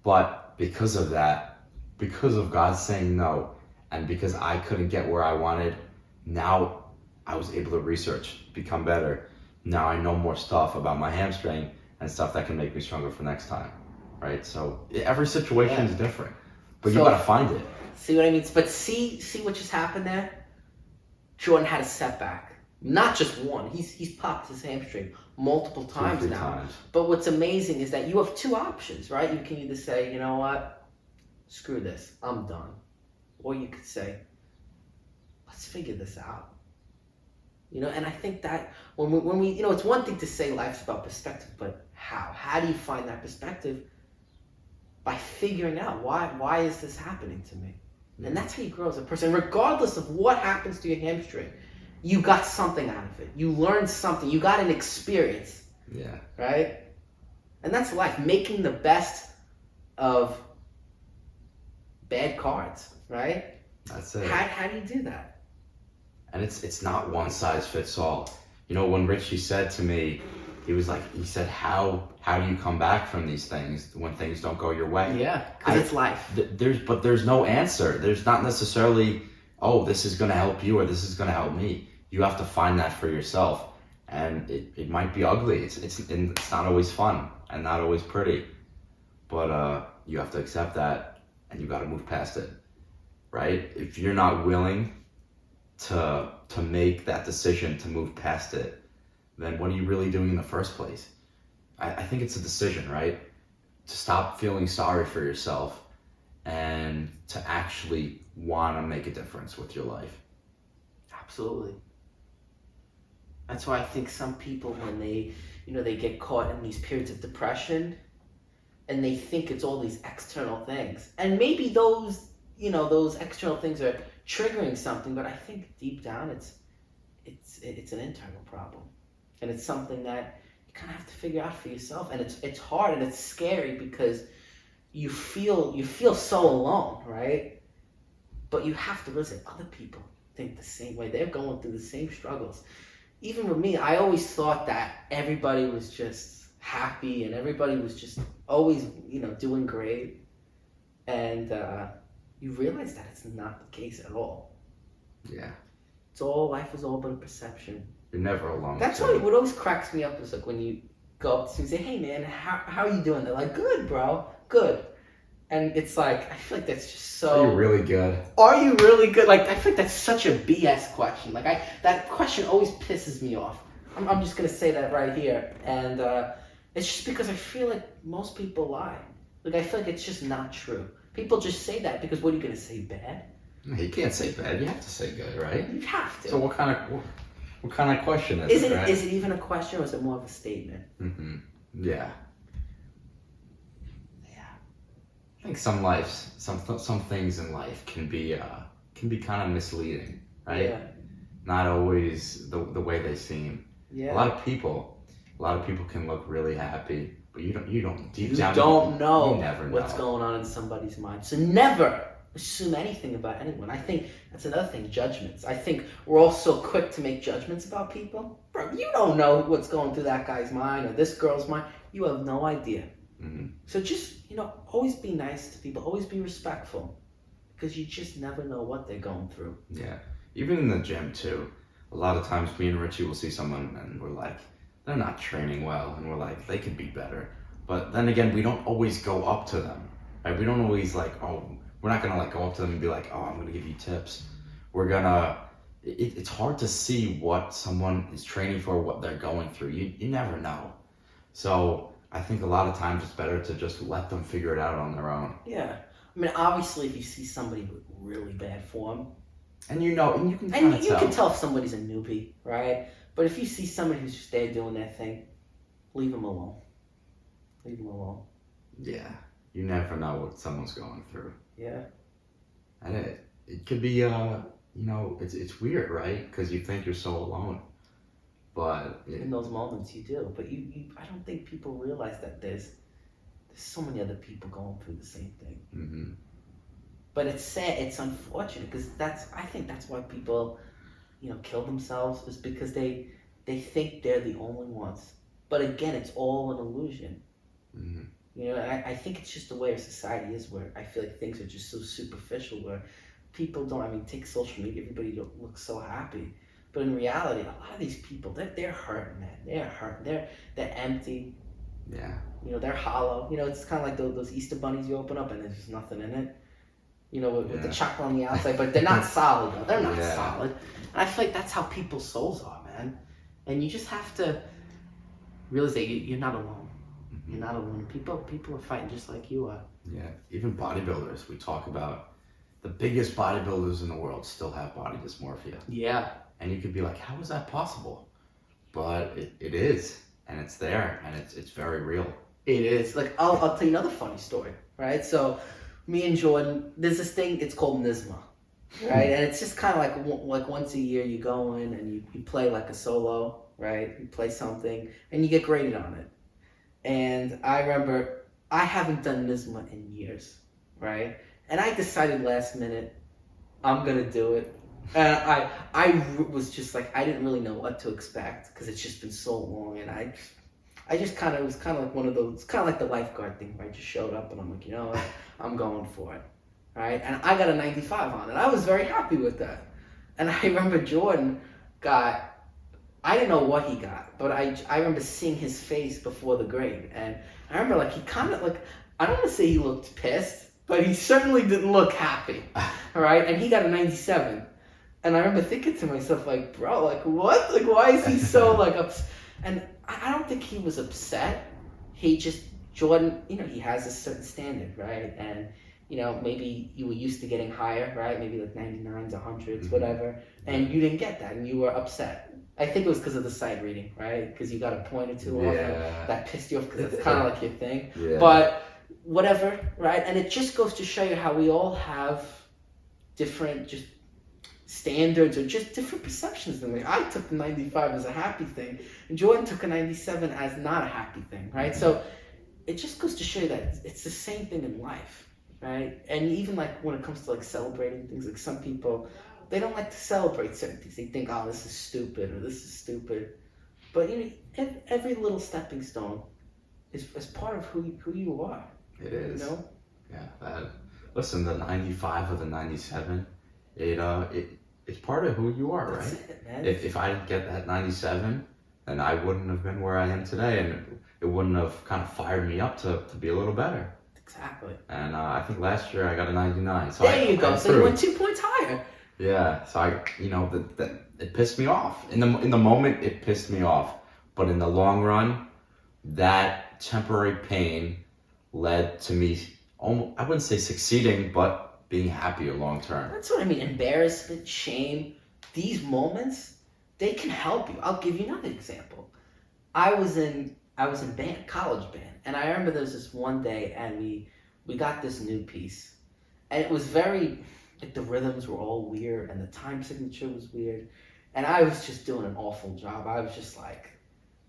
But because of that, because of God saying no, and because I couldn't get where I wanted, now I was able to research, become better. Now I know more stuff about my hamstring and stuff that can make me stronger for next time. Right? So every situation is different. But you gotta find it. See what I mean? But see what just happened there? Jordan had a setback. Not just one. He's popped his hamstring multiple times 2 or 3 now. times. But what's amazing is that you have two options, right? You can either say, you know what, screw this, I'm done. Or you could say, let's figure this out. You know, and I think that when we, you know, it's one thing to say life's about perspective, but how? How do you find that perspective? By figuring out why is this happening to me? And that's how you grow as a person. Regardless of what happens to your hamstring, you got something out of it. You learned something. You got an experience. Yeah. Right? And that's life. Making the best of bad cards, right? That's it. How do you do that? And it's not one size fits all. You know, when Richie said to me, he said, how do you come back from these things when things don't go your way? Yeah, because it's life. There's no answer. There's not necessarily, oh, this is going to help you or this is going to help me. You have to find that for yourself. And it might be ugly. It's not always fun and not always pretty. But you have to accept that and you got to move past it, right? If you're not willing to make that decision to move past it, then what are you really doing in the first place? I think it's a decision, right? To stop feeling sorry for yourself and to actually want to make a difference with your life. Absolutely. That's why I think some people, when they get caught in these periods of depression and they think it's all these external things. And maybe those external things are triggering something, but I think deep down it's an internal problem. And it's something that you kind of have to figure out for yourself. And it's hard and it's scary because you feel so alone, right? But you have to listen. Other people think the same way. They're going through the same struggles. Even with me, I always thought that everybody was just happy and everybody was just always, doing great. And you realize that it's not the case at all. Yeah. Life is all but a perception. You're never alone. That's what always cracks me up is like when you go up to and say, hey man, how are you doing? They're like, good, bro, good. And it's like, I feel like that's just so... Are you really good? Are you really good? Like, I feel like that's such a BS question. Like, that question always pisses me off. I'm just going to say that right here. And it's just because I feel like most people lie. Like, I feel like it's just not true. People just say that because what are you going to say, bad? No, you can't say bad. You have to say good, right? You have to. So what kind of question is it, right? Is it even a question or is it more of a statement? Mm-hmm. Yeah. I think some things in life can be kind of misleading, right? Yeah. Not always the way they seem. Yeah. A lot of people can look really happy, but you don't deep down. You don't know you never what's know. going on in somebody's mind. So never assume anything about anyone. I think that's another thing, judgments. I think we're all so quick to make judgments about people. Bro, you don't know what's going through that guy's mind or this girl's mind. You have no idea. Mm-hmm. So just, always be nice to people. Always be respectful. Because you just never know what they're going through. Yeah. Even in the gym, too. A lot of times me and Richie will see someone and we're like, they're not training well. And we're like, they could be better. But then again, we don't always go up to them. Right? We don't always we're not going to go up to them and be like, oh, I'm going to give you tips. We're going to... It's hard to see what someone is training for, what they're going through. You never know. So I think a lot of times it's better to just let them figure it out on their own. Yeah. I mean, obviously, if you see somebody with really bad form... And you can And you can tell if somebody's a newbie, right? But if you see somebody who's just there doing their thing, leave them alone. Leave them alone. Yeah. You never know what someone's going through. Yeah. And it could be, it's weird, right? Because you think you're so alone. But... In those moments you do. But I don't think people realize that there's so many other people going through the same thing. Mm-hmm. But it's sad, it's unfortunate, because I think that's why people, kill themselves, is because they think they're the only ones. But again, it's all an illusion. Mm-hmm. And I think it's just the way our society is, where I feel like things are just so superficial, where people don't, take social media, everybody looks so happy. But in reality, a lot of these people, they're hurting, man. They're hurting. They're empty. Yeah. They're hollow. It's kind of like those Easter bunnies you open up and there's just nothing in it. With the chocolate on the outside, but they're not solid though. They're not solid. And I feel like that's how people's souls are, man. And you just have to realize that you're not alone. Mm-hmm. You're not alone. People are fighting just like you are. Yeah, even bodybuilders, we talk about the biggest bodybuilders in the world still have body dysmorphia. Yeah. And you could be like, how is that possible? But it is, and it's there, and it's very real. It is. Like, I'll tell you another funny story, right? So, me and Jordan, there's this thing, it's called NISMA, right? And it's just kind of like once a year you go in and you play like a solo, right? You play something, and you get graded on it. And I remember, I haven't done NISMA in years, right? And I decided last minute, I'm going to do it. And I was just like, I didn't really know what to expect because it's just been so long. And I just kind of, it was kind of like one of those, kind of like the lifeguard thing where I just showed up and I'm like, you know what, I'm going for it, right? And I got a 95 on it. I was very happy with that. And I remember Jordan got, I didn't know what he got, but I remember seeing his face before the grade. And I remember like, he kind of like, I don't want to say he looked pissed, but he certainly didn't look happy, all right? And he got a 97. And I remember thinking to myself, like, bro, like, what? Like, why is he so, like, upset? And I don't think he was upset. He just, Jordan, you know, he has a certain standard, right? And, you know, maybe you were used to getting higher, right? Maybe like 99s, 100s, whatever. And you didn't get that, and you were upset. I think it was because of the sight reading, right? Because you got a point or two off, and that pissed you off because it's kind of like your thing. Yeah. But whatever, right? And it just goes to show you how we all have different just standards or just different perceptions than me. I took the 95 as a happy thing, and Jordan took a 97 as not a happy thing, right? So it just goes to show you that it's the same thing in life, right? And even like when it comes to like celebrating things, like some people, they don't like to celebrate certain things. They think, oh, this is stupid or this is stupid. But you know, every little stepping stone is part of who you are. It is. You know? Yeah. Listen, the 95 or the 97, it's part of who you are, right? That's it, man. If I didn't get that 97, then I wouldn't have been where I am today, and it wouldn't have kind of fired me up to be a little better. Exactly. And I think last year I got a 99. So there you go. So you went 2 points higher. Yeah. So it pissed me off. In the moment, it pissed me off. But in the long run, that temporary pain led to me, I wouldn't say succeeding, but being happier long term. That's what I mean. Embarrassment, shame, these moments, they can help you. I'll give you another example. I was in band, college band, and I remember there was this one day, and we got this new piece, and it was very, like the rhythms were all weird, and the time signature was weird, and I was just doing an awful job. I was just like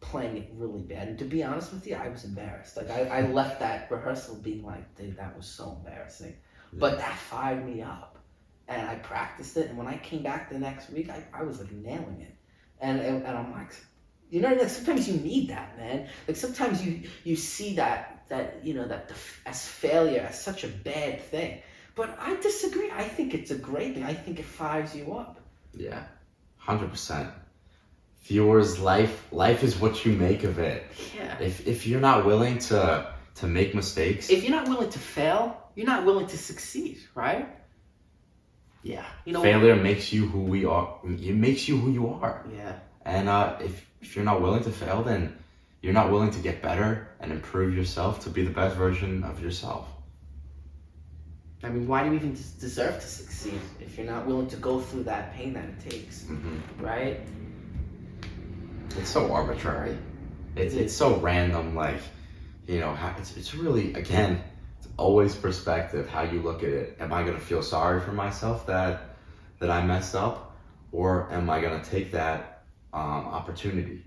playing it really bad, and to be honest with you, I was embarrassed. Like I left that rehearsal being like, dude, that was so embarrassing. Yeah. But that fired me up, and I practiced it, and when I came back the next week, I was like nailing it, and I'm like, you know, like sometimes you need that, man. Like sometimes you see that you know that as failure as such a bad thing, but I disagree. I think it's a great thing. I think it fires you up. Yeah, 100%. Viewers, life is what you make of it. Yeah. If you're not willing to make mistakes, if you're not willing to fail, you're not willing to succeed, right? Yeah. You know, failure makes you who we are. It makes you who you are. Yeah. And if you're not willing to fail, then you're not willing to get better and improve yourself to be the best version of yourself. I mean, why do you even deserve to succeed if you're not willing to go through that pain that it takes, right? It's so arbitrary. It's so random. Like, you know, it's really, again, it's always perspective, how you look at it. Am I going to feel sorry for myself that I messed up? Or am I going to take that opportunity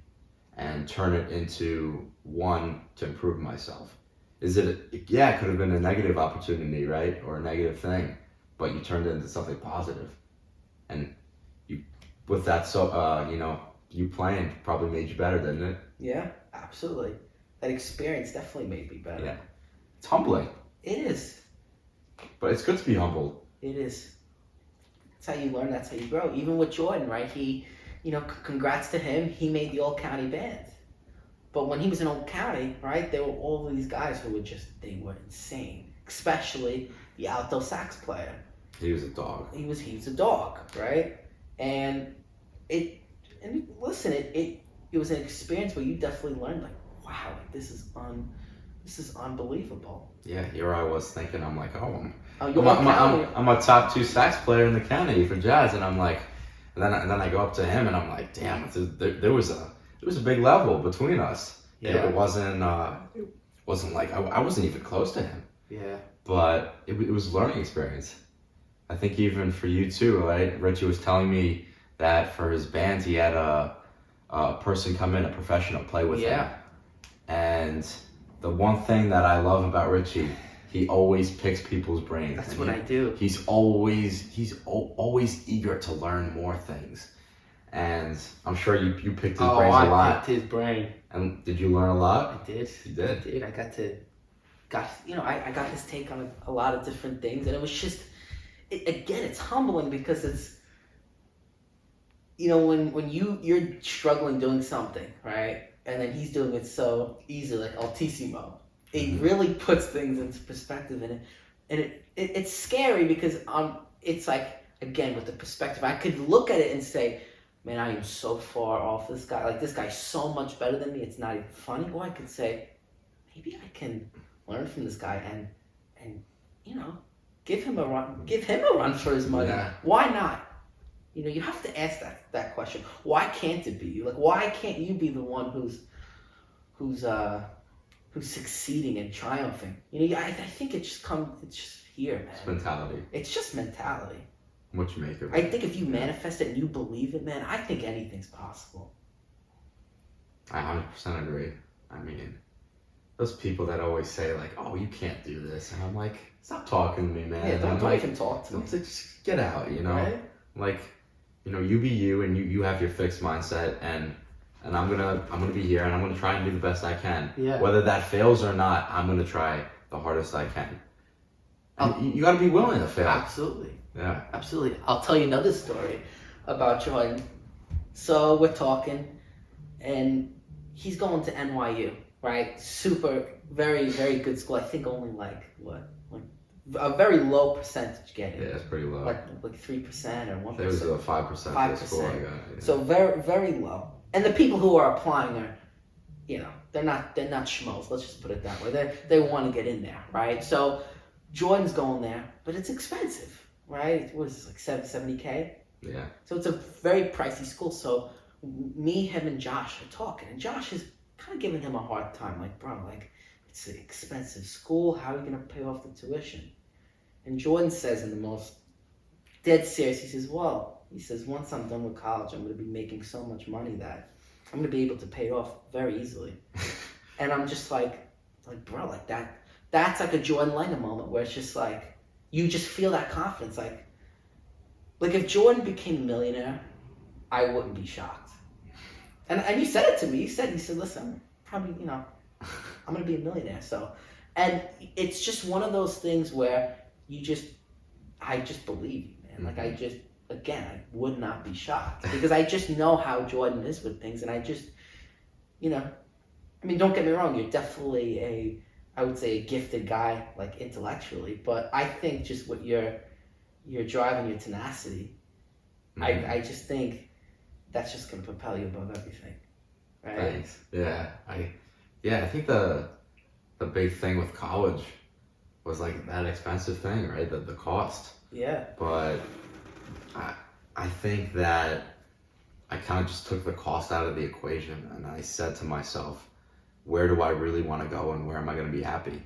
and turn it into one to improve myself? It could have been a negative opportunity, right? Or a negative thing, but you turned it into something positive. And with that, you playing probably made you better, didn't it? Yeah, absolutely. That experience definitely made me better. Yeah. It's humbling. It is. But it's good to be humbled. It is. That's how you learn, that's how you grow. Even with Jordan, right? He, you know, congrats to him, he made the all-county band. But when he was in Old County, right, there were all these guys who they were insane. Especially the alto sax player. He was a dog. He was a dog, right? And listen, it was an experience where you definitely learned like, wow, like this is unbelievable. Yeah, here I was thinking, I'm like, oh, You're one county. I'm a top 2 sax player in the county for jazz, and I'm like, and then I go up to him, and I'm like, damn, there was a big level between us. Yeah. It wasn't like I wasn't even close to him. Yeah. But it was a learning experience. I think even for you too, right? Richie was telling me that for his band, he had a person come in, a professional, play with him. And the one thing that I love about Richie, he always picks people's brains. That's what I do. He's always eager to learn more things. And I'm sure you picked his brains a lot. I picked his brain. And did you learn a lot? I did. You did? I did. I got his take on a lot of different things, and it was just, again, it's humbling because it's, when you're struggling doing something, right? And then he's doing it so easy, like altissimo. It really puts things into perspective, and it's scary because it's like, again, with the perspective, I could look at it and say, man, I am so far off this guy. Like, this guy's so much better than me. It's not even funny. Or I could say, maybe I can learn from this guy and give him a run for his money. Yeah. Why not? You have to ask that question. Why can't it be you? Like, why can't you be the one who's succeeding and triumphing? I think it's just here, man. It's mentality. It's just mentality. What you make of it. I think if you manifest it and you believe it, man, I think anything's possible. I 100% agree. I mean, those people that always say like, "Oh, you can't do this," and I'm like, "Stop talking to me, man." Yeah, don't like, even talk to me. Just get out, Right? Like, you be you, and you have your fixed mindset, and I'm gonna be here, and I'm gonna try and do the best I can. Yeah. Whether that fails or not, I'm gonna try the hardest I can. And you got to be willing to fail. Absolutely. Yeah. Absolutely. I'll tell you another story about Jordan. So we're talking, and he's going to NYU, right? Super, very, very good school. I think only like a very low percentage get in. Yeah, it's pretty low. Like 3% or 1%. It was a 5% for the school I got. Yeah. So very, very low. And the people who are applying are, they're not schmoes. Let's just put it that way. They want to get in there, right? So Jordan's going there, but it's expensive, right? It was like $70K. Yeah. So it's a very pricey school. So me, him, and Josh are talking, and Josh is kind of giving him a hard time. Like, bro, like, it's an expensive school. How are you gonna pay off the tuition? And Jordan says in the most dead serious, he says, once I'm done with college, I'm gonna be making so much money that I'm gonna be able to pay it off very easily. And I'm just like, bro, like that's like a Jordan Lennon moment where it's just like, you just feel that confidence. Like if Jordan became a millionaire, I wouldn't be shocked. And you said it to me. You said, listen, probably, I'm going to be a millionaire. So, and it's just one of those things where I just believe you, man. Like, I would not be shocked because I just know how Jordan is with things. And I just, don't get me wrong. You're definitely I would say a gifted guy, like intellectually, but I think just with your drive and your tenacity, I just think that's just gonna propel you above everything. Right? Thanks. Yeah. I think the big thing with college was like that expensive thing, right? The cost. Yeah. But I think that I kind of just took the cost out of the equation, and I said to myself, where do I really want to go, and where am I going to be happy?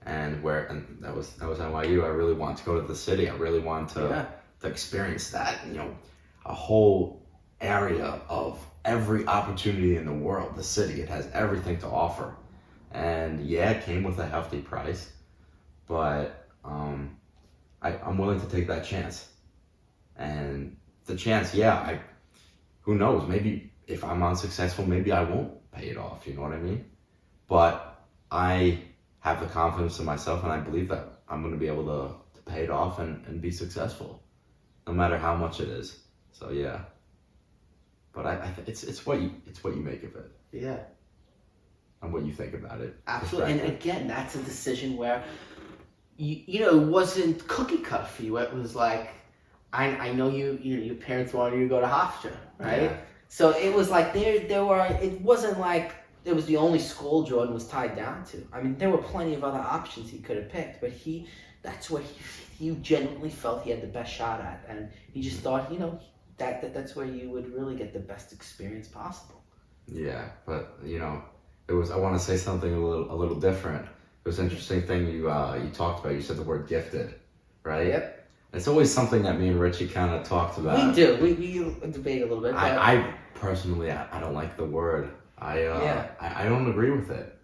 And that was NYU. I really wanted to go to the city. I really wanted to experience that. A whole area of every opportunity in the world. The city, it has everything to offer. And yeah, it came with a hefty price, but I'm willing to take that chance. And the chance, who knows? Maybe if I'm unsuccessful, maybe I won't pay it off. You know what I mean? But I have the confidence in myself, and I believe that I'm going to be able to pay it off and be successful, no matter how much it is. So yeah. But it's what you make of it. Yeah. And what you think about it. Absolutely. And again, that's a decision where it wasn't cookie cut for you. It was like, I know your parents wanted you to go to Hofstra, right? Yeah. So it was like it wasn't like it was the only school Jordan was tied down to. I mean, there were plenty of other options he could have picked, but that's where he genuinely felt he had the best shot at, and he just thought, that's where you would really get the best experience possible. Yeah, but it was. I want to say something a little different. It was an interesting thing you talked about. You said the word gifted, right? Yep. It's always something that me and Richie kind of talked about. We do. We debate a little bit. But I personally, I don't like the word. I don't agree with it,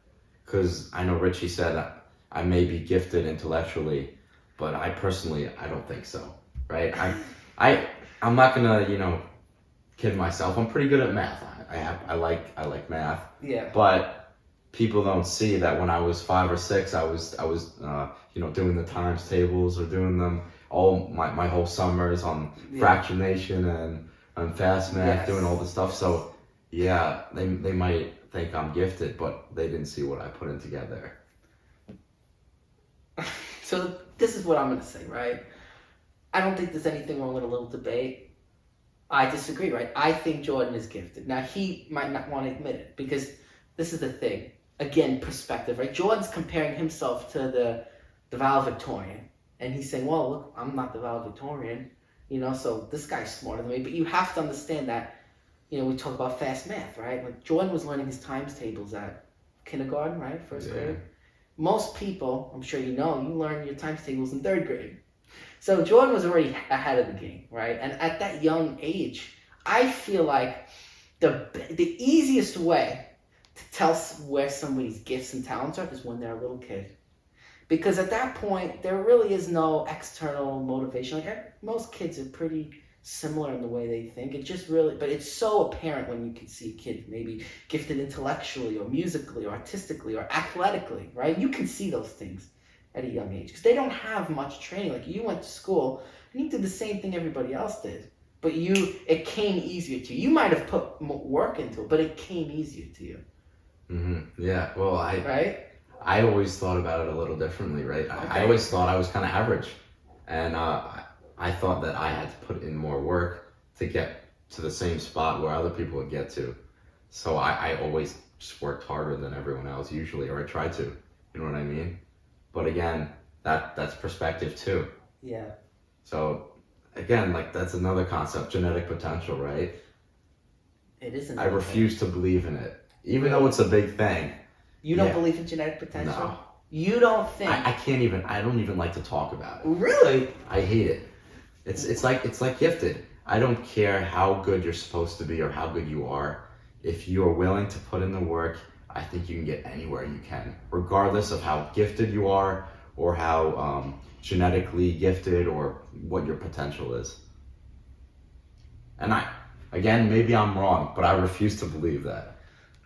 because I know Richie said I may be gifted intellectually, but I personally, I don't think so. Right? I'm not gonna kid myself. I'm pretty good at math. I like math. Yeah. But people don't see that when I was 5 or 6, I was doing the times tables or doing them all my whole summers on fractionation and fast math, doing all this stuff. So yeah, they might think I'm gifted, but they didn't see what I put in together. So this is what I'm gonna say, right? I don't think there's anything wrong with a little debate. I disagree, right? I think Jordan is gifted. Now, he might not want to admit it, because this is the thing. Again, perspective, right? Jordan's comparing himself to the valedictorian. And he's saying, well, look, I'm not the valedictorian, so this guy's smarter than me. But you have to understand that, we talk about fast math, right? Like, Jordan was learning his times tables at kindergarten, right? First grade. Most people, I'm sure you learn your times tables in 3rd grade. So Jordan was already ahead of the game, right? And at that young age, I feel like the easiest way to tell where somebody's gifts and talents are is when they're a little kid. Because at that point, there really is no external motivation. Like, most kids are pretty similar in the way they think. But it's so apparent when you can see a kid maybe gifted intellectually or musically or artistically or athletically, right? You can see those things at a young age, because they don't have much training. Like, you went to school and you did the same thing everybody else did, but it came easier to you. You might have put more work into it, but it came easier to you. Mm-hmm. Yeah. Well, I always thought about it a little differently, right? Okay. I always thought I was kind of average, and I thought that I had to put in more work to get to the same spot where other people would get to. So I always just worked harder than everyone else usually, or I tried to. You know what I mean? But again, that's perspective too. Yeah. So again, like, that's another concept, genetic potential, right? It isn't. I refuse to believe in it, even though it's a big thing. You don't believe in genetic potential? No. You don't think? I don't even like to talk about it. Really? I hate it. It's like gifted. I don't care how good you're supposed to be or how good you are. If you are willing to put in the work, I think you can get anywhere you can, regardless of how gifted you are or how genetically gifted or what your potential is. And maybe I'm wrong, but I refuse to believe that.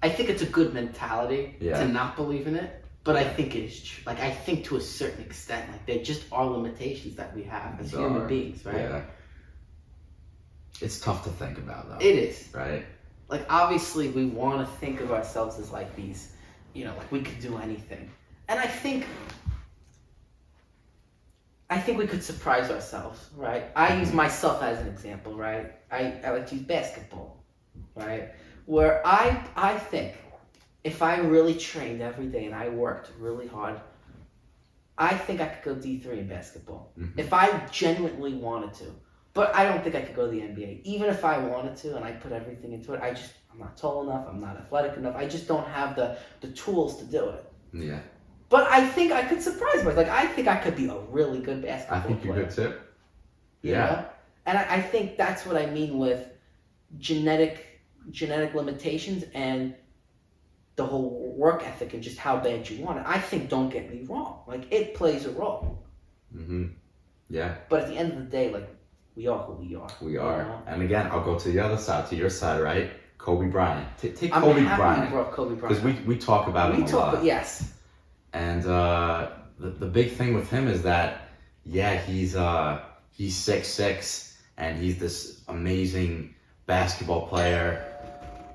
I think it's a good mentality to not believe in it, but I think it is true. Like, I think to a certain extent, like, there just are limitations that we have as human beings, right? Yeah. It's tough to think about, though. It is. Right? Like, obviously, we want to think of ourselves as, like, these, like, we could do anything. And I think we could surprise ourselves, right? I use myself as an example, right? I like to use basketball, right? Where I think if I really trained every day and I worked really hard, I think I could go D3 in basketball. Mm-hmm. If I genuinely wanted to. But I don't think I could go to the NBA. Even if I wanted to and I put everything into it, I'm not tall enough, I'm not athletic enough, I just don't have the tools to do it. Yeah. But I think I could surprise myself. Like, I think I could be a really good basketball player. I think you're good too. Yeah. You know? And I think that's what I mean with genetic limitations and the whole work ethic and just how bad you want it. I think, don't get me wrong, like, it plays a role. Mm-hmm. Yeah. But at the end of the day, like, we are who we are. We are. And again, I'll go to the other side, to your side, right? Kobe Bryant. Take Kobe Bryant. I'm happy you brought Kobe Bryant. Because we talk about him a lot. Yes. And the big thing with him is that, he's 6'6", and he's this amazing basketball player.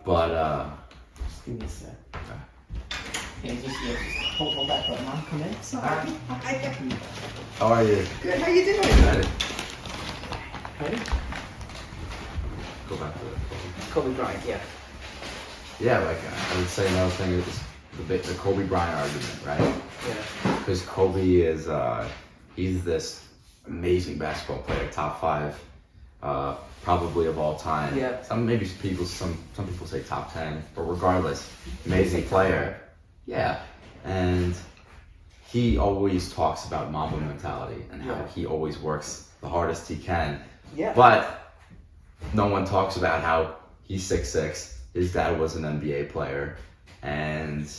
But just give me a sec. Okay, just hold that button. Mom, come in. Sorry. How are you? Good. How you doing? Good. Right? Go back to that. Kobe Bryant, yeah. Yeah, like I would say another thing is the Kobe Bryant argument, right? Yeah. Because Kobe is he's this amazing basketball player, top 5, probably of all time. Yeah. Some people say top 10, but regardless, amazing player. Yeah, and he always talks about Mamba mentality and how he always works the hardest he can. Yeah. But no one talks about how he's 6'6". His dad was an NBA player, and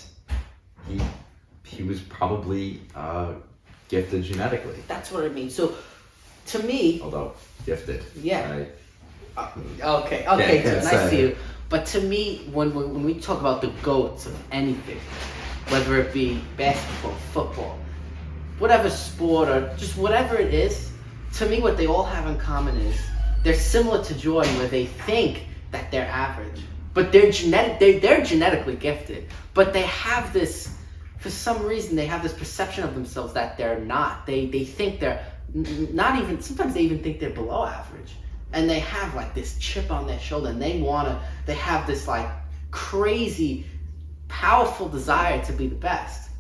he was probably gifted genetically. That's what I mean. So, to me, Although gifted. Yeah. Right? Okay, Can't so nice say. to you. But to me, when we talk about the GOATs of anything, whether it be basketball, football, whatever sport, or just whatever it is, to me what they all have in common is they're similar to Jordan, where they think that they're average. But they're genetically gifted. But they have this, for some reason, they have this perception of themselves that they're not. They think they're not even, sometimes they even think they're below average. And they have like this chip on their shoulder, and they have this like crazy, powerful desire to be the best.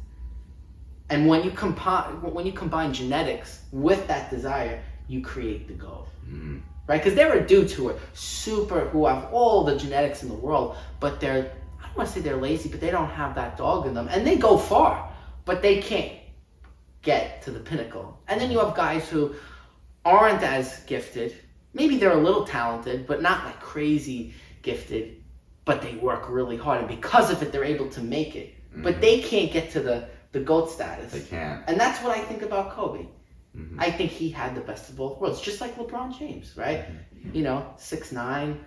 And when you combine genetics with that desire, you create the GOAT. Mm. Right? Because there are dudes who have all the genetics in the world, but I don't want to say they're lazy, but they don't have that dog in them. And they go far, but they can't get to the pinnacle. And then you have guys who aren't as gifted. Maybe they're a little talented, but not like crazy gifted, but they work really hard. And because of it, they're able to make it. Mm-hmm. But they can't get to the GOAT status. They can't. And that's what I think about Kobe. Mm-hmm. I think he had the best of both worlds, just like LeBron James, right? Mm-hmm. 6'9",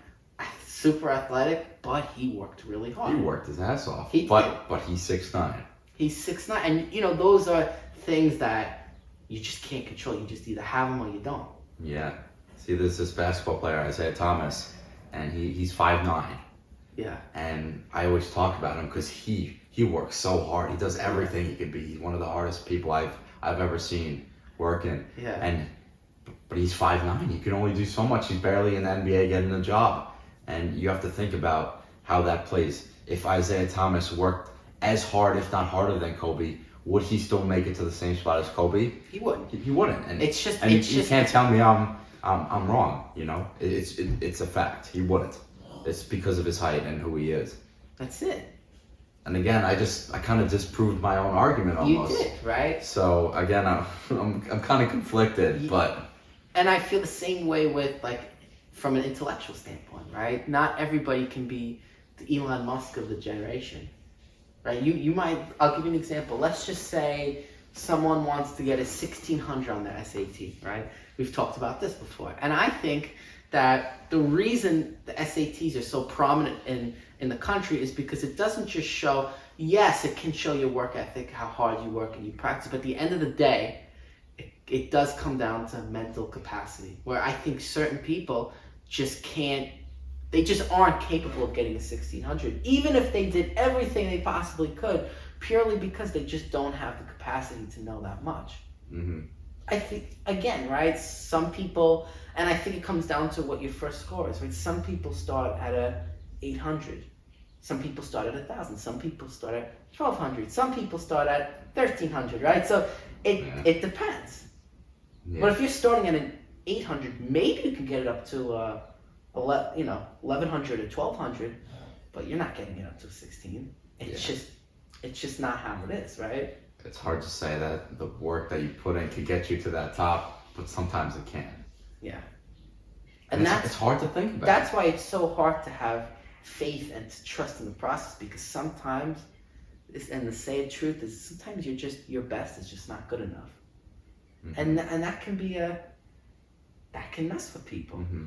super athletic, but he worked really hard. He worked his ass off. But he's 6'9". He's 6'9", and those are things that you just can't control. You just either have them or you don't. Yeah. See, there's this basketball player, Isaiah Thomas, and he's 5'9". Yeah. And I always talk about him because he works so hard. He does everything he can be. He's one of the hardest people I've ever seen working. Yeah. But he's 5'9". He can only do so much. He's barely in the NBA getting a job. And you have to think about how that plays. If Isaiah Thomas worked as hard, if not harder than Kobe, would he still make it to the same spot as Kobe? He wouldn't. He wouldn't. And you can't tell me I'm wrong. It's a fact. He wouldn't. It's because of his height and who he is. That's it. And again, I kind of disproved my own argument almost. You did, right? So again, I'm kind of conflicted, but. And I feel the same way with from an intellectual standpoint, right? Not everybody can be the Elon Musk of the generation, right? You might. I'll give you an example. Let's just say someone wants to get a 1600 on their SAT, right? We've talked about this before, and I think that the reason the SATs are so prominent in the country is because it doesn't just show, yes, it can show your work ethic, how hard you work and you practice, but at the end of the day, it does come down to mental capacity, where I think certain people just aren't capable of getting a 1600, even if they did everything they possibly could, purely because they just don't have the capacity to know that much. Mm-hmm. I think, again, right, some people, and I think it comes down to what your first score is, right? Some people start at a 800. Some people start at 1,000. Some people start at 1,200. Some people start at 1,300, right? So it depends. Yeah. But if you're starting at an 800, maybe you can get it up to 1,100 or 1,200, but you're not getting it up to 16. It's just not how it is, right? It's hard to say that the work that you put in could get you to that top, but sometimes it can. Yeah. And it's hard to think about. That's why it's so hard to have faith and to trust in the process, because sometimes, and the sad truth is, sometimes your best is just not good enough. Mm-hmm. And that can be that can mess with people. Mm-hmm.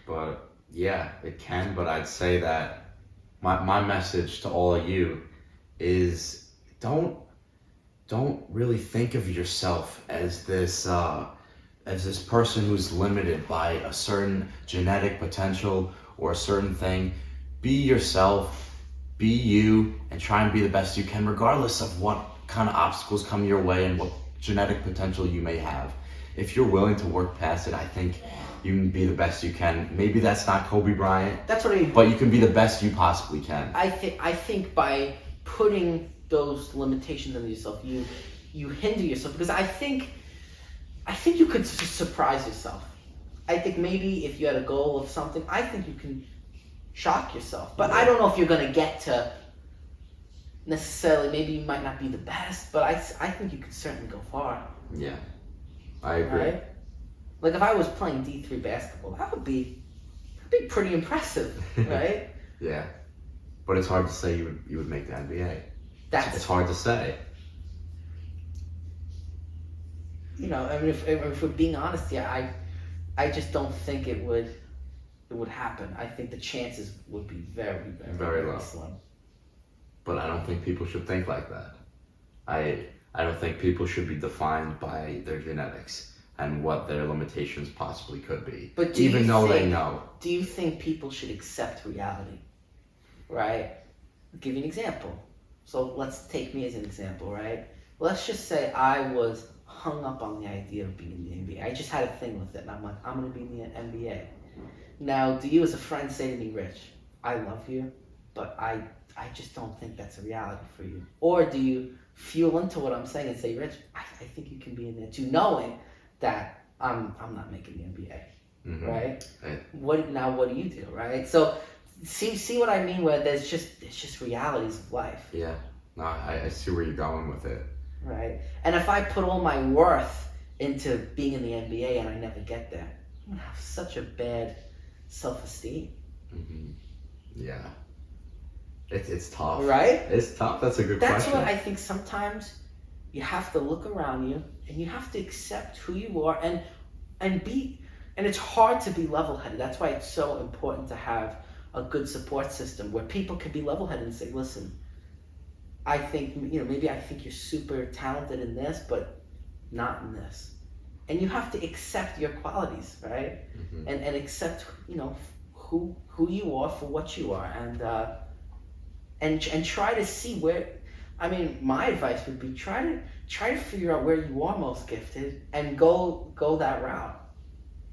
But yeah, it can, but I'd say that my message to all of you is don't really think of yourself as this person who's limited by a certain genetic potential or a certain thing. Be yourself, be you, and try and be the best you can, regardless of what kind of obstacles come your way and what genetic potential you may have. if you're willing to work past it, I think you can be the best you can. Maybe that's not Kobe Bryant, That's what I mean. but you can be the best you possibly can. I think by putting those limitations on yourself, you hinder yourself, because I think you could surprise yourself. I think maybe if you had a goal of something, I think you can shock yourself. But I don't know if you're gonna get to necessarily. Maybe you might not be the best, but I think you could certainly go far. Yeah, I agree. Right? Like if I was playing D3 basketball, that'd be pretty impressive, right? Yeah, but it's hard to say you would make the NBA. It's hard to say. You know, I mean, if we're being honest, yeah, I just don't think it would happen. I think the chances would be very, very, Very low. slim. But I don't think people should think like that. I don't think people should be defined by their genetics and what their limitations possibly could be. But even though they know. Do you think people should accept reality? Right? I'll give you an example. So let's take me as an example, right? Let's just say I was hung up on the idea of being in the NBA. I just had a thing with it, and I'm like, I'm going to be in the NBA. Now, do you as a friend say to me, Rich, I love you, but I just don't think that's a reality for you? Or do you fuel into what I'm saying and say, Rich, I think you can be in there too, knowing that I'm not making the NBA, Mm-hmm. right? Right. What do you do, right? So see what I mean, where there's just realities of life. Yeah, no, I see where you're going with it. Right. And if I put all my worth into being in the NBA and I never get there, I'm gonna have such a bad self-esteem. Mm-hmm. Yeah, it's tough. Right? It's tough. That's a good That's question. what I think. Sometimes you have to look around you and you have to accept who you are and be. And it's hard to be level-headed. That's why it's so important to have a good support system where people can be level-headed and say, listen, I think, maybe I think you're super talented in this, but not in this. And you have to accept your qualities, right? Mm-hmm. And accept, who you are for what you are, and try to see where. I mean, my advice would be try to figure out where you are most gifted and go that route.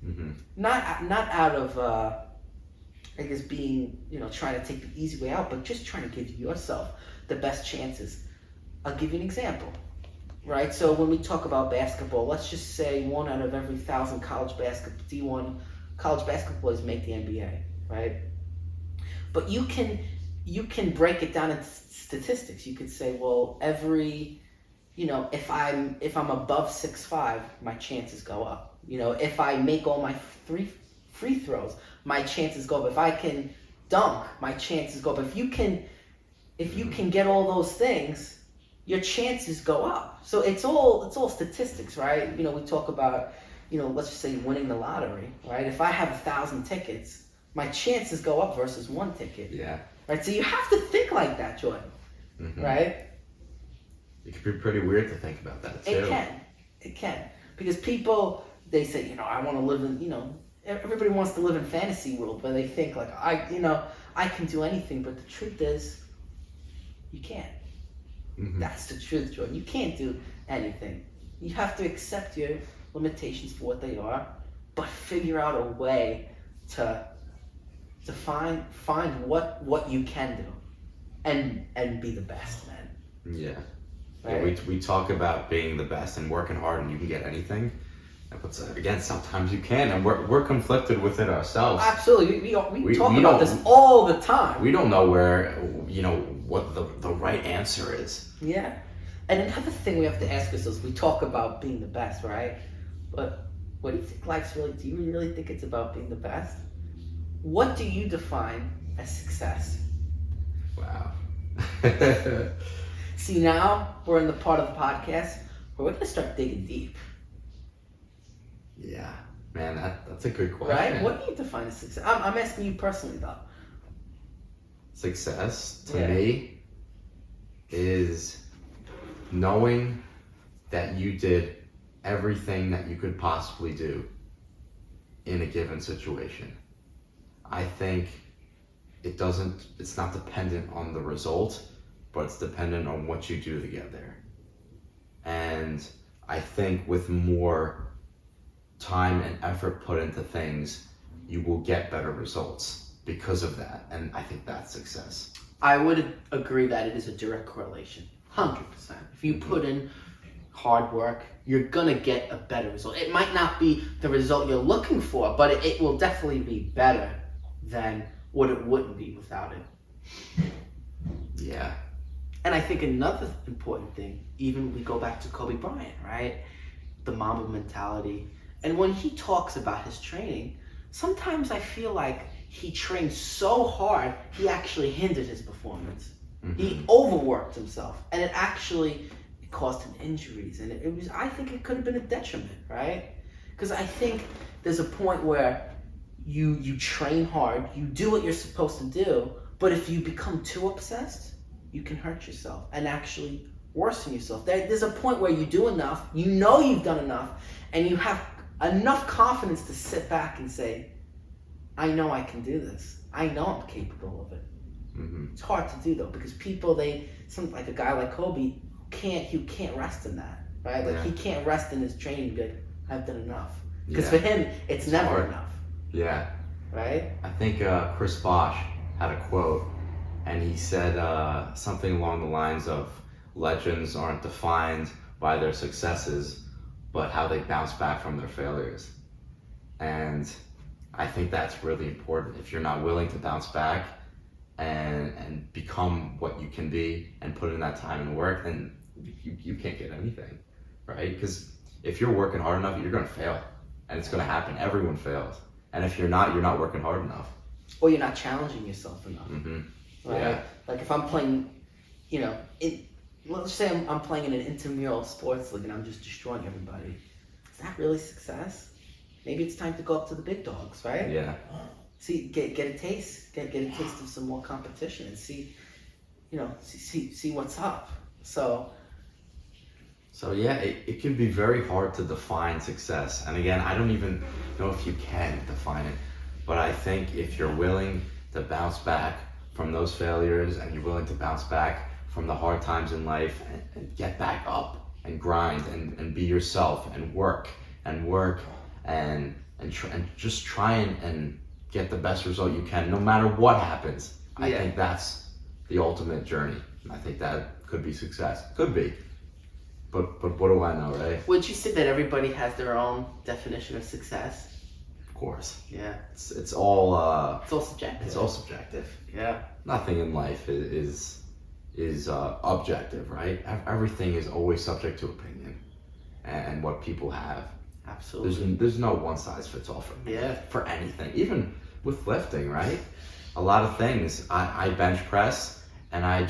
Mm-hmm. Not out of I guess being trying to take the easy way out, but just trying to give yourself the best chances. I'll give you an example, right? So when we talk about basketball, let's just say 1 out of every 1,000 D1 college basketball players make the NBA, right? But you can break it down into statistics. You could say, well, every, if I'm above 6'5", my chances go up. If I make all my free throws, my chances go up. If I can dunk, my chances go up. If you can get all those things, your chances go up. So it's all statistics, right? We talk about, let's just say winning the lottery, right? If I have 1,000 tickets, my chances go up versus 1 ticket. Yeah. Right. So you have to think like that, Jordan. Mm-hmm. Right? It can be pretty weird to think about that too. It can. Because people, they say, I want to live in, everybody wants to live in fantasy world where they think like, I can do anything, but the truth is, you can't. Mm-hmm. That's the truth, Jordan. You can't do anything. You have to accept your limitations for what they are, but figure out a way to find what you can do, and be the best, man. Yeah. Right? Yeah, we talk about being the best and working hard and you can get anything. But again, sometimes you can, and we're conflicted with it ourselves. Absolutely, we talk about this all the time. We don't know where, what the right answer is. Yeah, and another thing we have to ask ourselves: we talk about being the best, right? But what do you think life's really? Do you really think it's about being the best? What do you define as success? Wow. See, now we're in the part of the podcast where we're gonna start digging deep. Yeah, man, that's a good question. Right? What do you define as success? I'm asking you personally, though. Success, to me, is knowing that you did everything that you could possibly do in a given situation. I think it's not dependent on the result, but it's dependent on what you do to get there. And I think with more time and effort put into things, you will get better results because of that. And I think that's success. I would agree that it is a direct correlation, 100%. If you put in hard work, you're gonna get a better result. It might not be the result you're looking for, but it will definitely be better than what it wouldn't be without it. Yeah. And I think another important thing, even we go back to Kobe Bryant, right? The Mamba mentality. And when he talks about his training, sometimes I feel like he trained so hard, he actually hindered his performance. He overworked himself, and it actually caused him injuries. And it was, I think it could have been a detriment, right? Because I think there's a point where you train hard, you do what you're supposed to do, but if you become too obsessed, you can hurt yourself and actually worsen yourself. There's a point where you do enough, you know you've done enough, and you have enough confidence to sit back and say, I know I can do this. I know I'm capable of it. It's hard to do though, because people, like a guy like Kobe, can't rest in that, right? Like he can't rest in his training and be like, I've done enough. Because for him, it's never hard. enough. Yeah. Right? I think Chris Bosh had a quote, and he said something along the lines of, legends aren't defined by their successes, but how they bounce back from their failures. And I think that's really important. If you're not willing to bounce back and become what you can be and put in that time and work, then you can't get anything, right? Because if you're working hard enough, you're going to fail, and it's going to happen. Everyone fails. And if you're not working hard enough. Or you're not challenging yourself enough. Right? Yeah. Like if I'm playing, let's say I'm playing in an intramural sports league and I'm just destroying everybody. Is that really success? Maybe it's time to go up to the big dogs, right? Yeah. See, get a taste, get a taste of some more competition and see what's up. So yeah, it can be very hard to define success. And again, I don't even know if you can define it, but I think if you're willing to bounce back from those failures and you're willing to bounce back from the hard times in life and get back up and grind and be yourself and work and just try and get the best result you can no matter what happens. I think that's the ultimate journey. And I think that could be success. Could be. But what do I know, right? Would you say that everybody has their own definition of success? Of course. Yeah. It's all subjective. It's all subjective. Yeah. Nothing in life is objective, right? Everything is always subject to opinion and what people have. Absolutely. There's no one size fits all for anything. Even with lifting, right? A lot of things. I bench press and I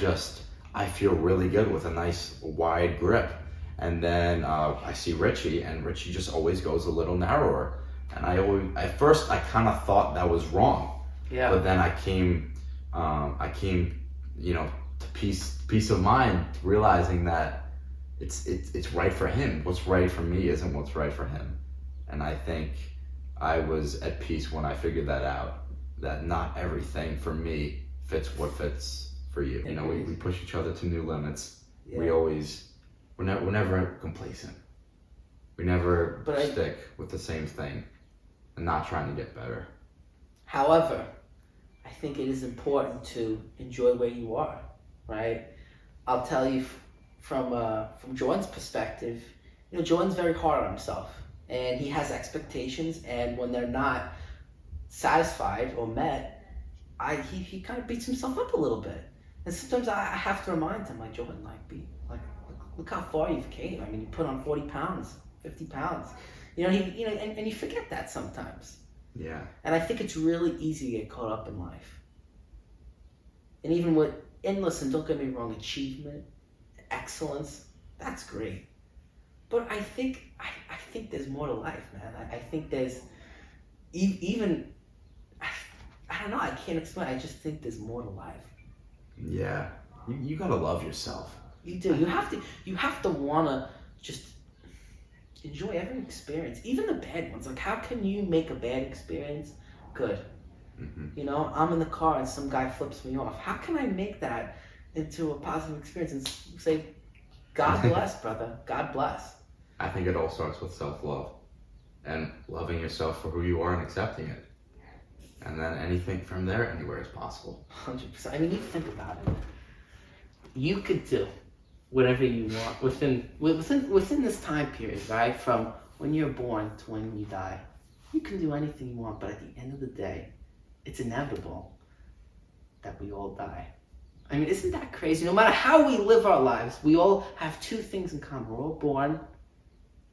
feel really good with a nice wide grip. And then I see Richie, and Richie just always goes a little narrower. And at first I kind of thought that was wrong. Yeah. But then I came, to peace of mind, realizing that it's right for him. What's right for me isn't what's right for him. And I think I was at peace when I figured that out, that not everything for me fits what fits for you. We push each other to new limits. Yeah. We're never complacent. We never stick with the same thing and not trying to get better. However, I think it is important to enjoy where you are, right? I'll tell you from Jordan's perspective, Jordan's very hard on himself, and he has expectations, and when they're not satisfied or met, he kind of beats himself up a little bit. And sometimes I have to remind him, like, Jordan, look how far you've came. I mean, you put on 40 pounds, 50 pounds. And you forget that sometimes. Yeah. And I think it's really easy to get caught up in life. And even listen, don't get me wrong, achievement, excellence, that's great. But I think there's more to life, man. I think there's even, I don't know, I can't explain. I just think there's more to life. Yeah. You gotta love yourself. You do. You have to wanna just enjoy every experience, even the bad ones. Like, how can you make a bad experience good? Mm-hmm. I'm in the car and some guy flips me off. How can I make that into a positive experience and say, God bless, brother. God bless. I think it all starts with self-love. and loving yourself for who you are and accepting it. And then anything from there, anywhere is possible. 100%. I mean, you think about it. You could do whatever you want within this time period, right? From when you're born to when you die. You can do anything you want, but at the end of the day, it's inevitable that we all die. I mean, isn't that crazy? No matter how we live our lives, we all have two things in common. We're all born,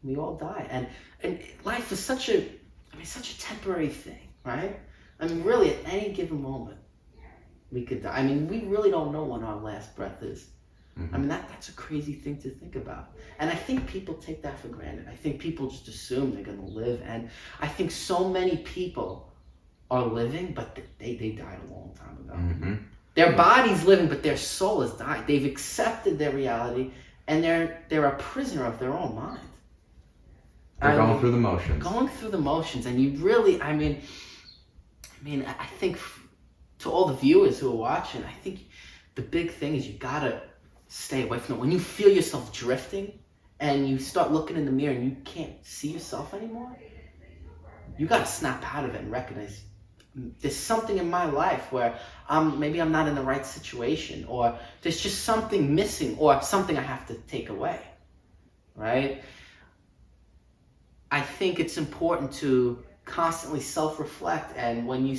we all die. And life is such a temporary thing, right? I mean, really, at any given moment, we could die. I mean, we really don't know when our last breath is. I mean, that's a crazy thing to think about. And I think people take that for granted. I think people just assume they're going to live. And I think so many people are living, but they died a long time ago. Their body's living, but their soul has died. They've accepted their reality, and they're a prisoner of their own mind. They're going through the motions. Going through the motions. And you really, I mean, I think to all the viewers who are watching, I think the big thing is you got to stay away from it. When you feel yourself drifting and you start looking in the mirror and you can't see yourself anymore, you got to snap out of it and recognize there's something in my life where maybe I'm not in the right situation, or there's just something missing, or something I have to take away, right? I think it's important to constantly self-reflect, and when you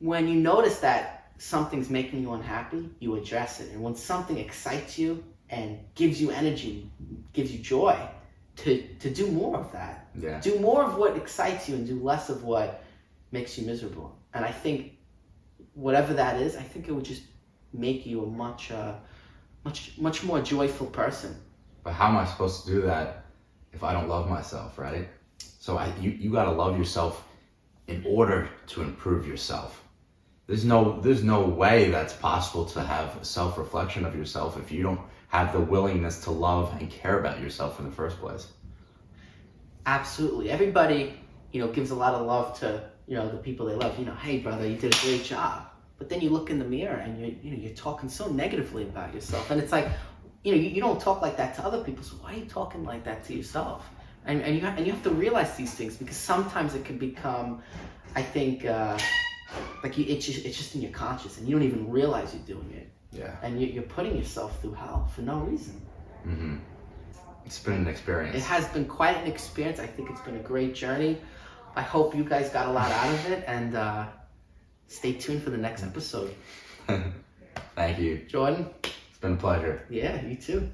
notice that something's making you unhappy, you address it. And when something excites you and gives you energy, gives you joy, to do more of that. Yeah. Do more of what excites you and do less of what makes you miserable. And I think whatever that is, I think it would just make you a much more joyful person. But how am I supposed to do that if I don't love myself, right? So you got to love yourself in order to improve yourself. There's no way that's possible to have a self-reflection of yourself if you don't have the willingness to love and care about yourself in the first place. Absolutely. Everybody, gives a lot of love to, the people they love. Hey brother, you did a great job. But then you look in the mirror and you're talking so negatively about yourself. And it's like, you don't talk like that to other people. So why are you talking like that to yourself? And you have to realize these things, because sometimes it can become, I think, it's just in your conscious, and you don't even realize you're doing it. Yeah. And you're putting yourself through hell for no reason. It's been an experience. It has been quite an experience. I think it's been a great journey. I hope you guys got a lot out of it, and stay tuned for the next episode. Thank you, Jordan. It's been a pleasure. Yeah, you too.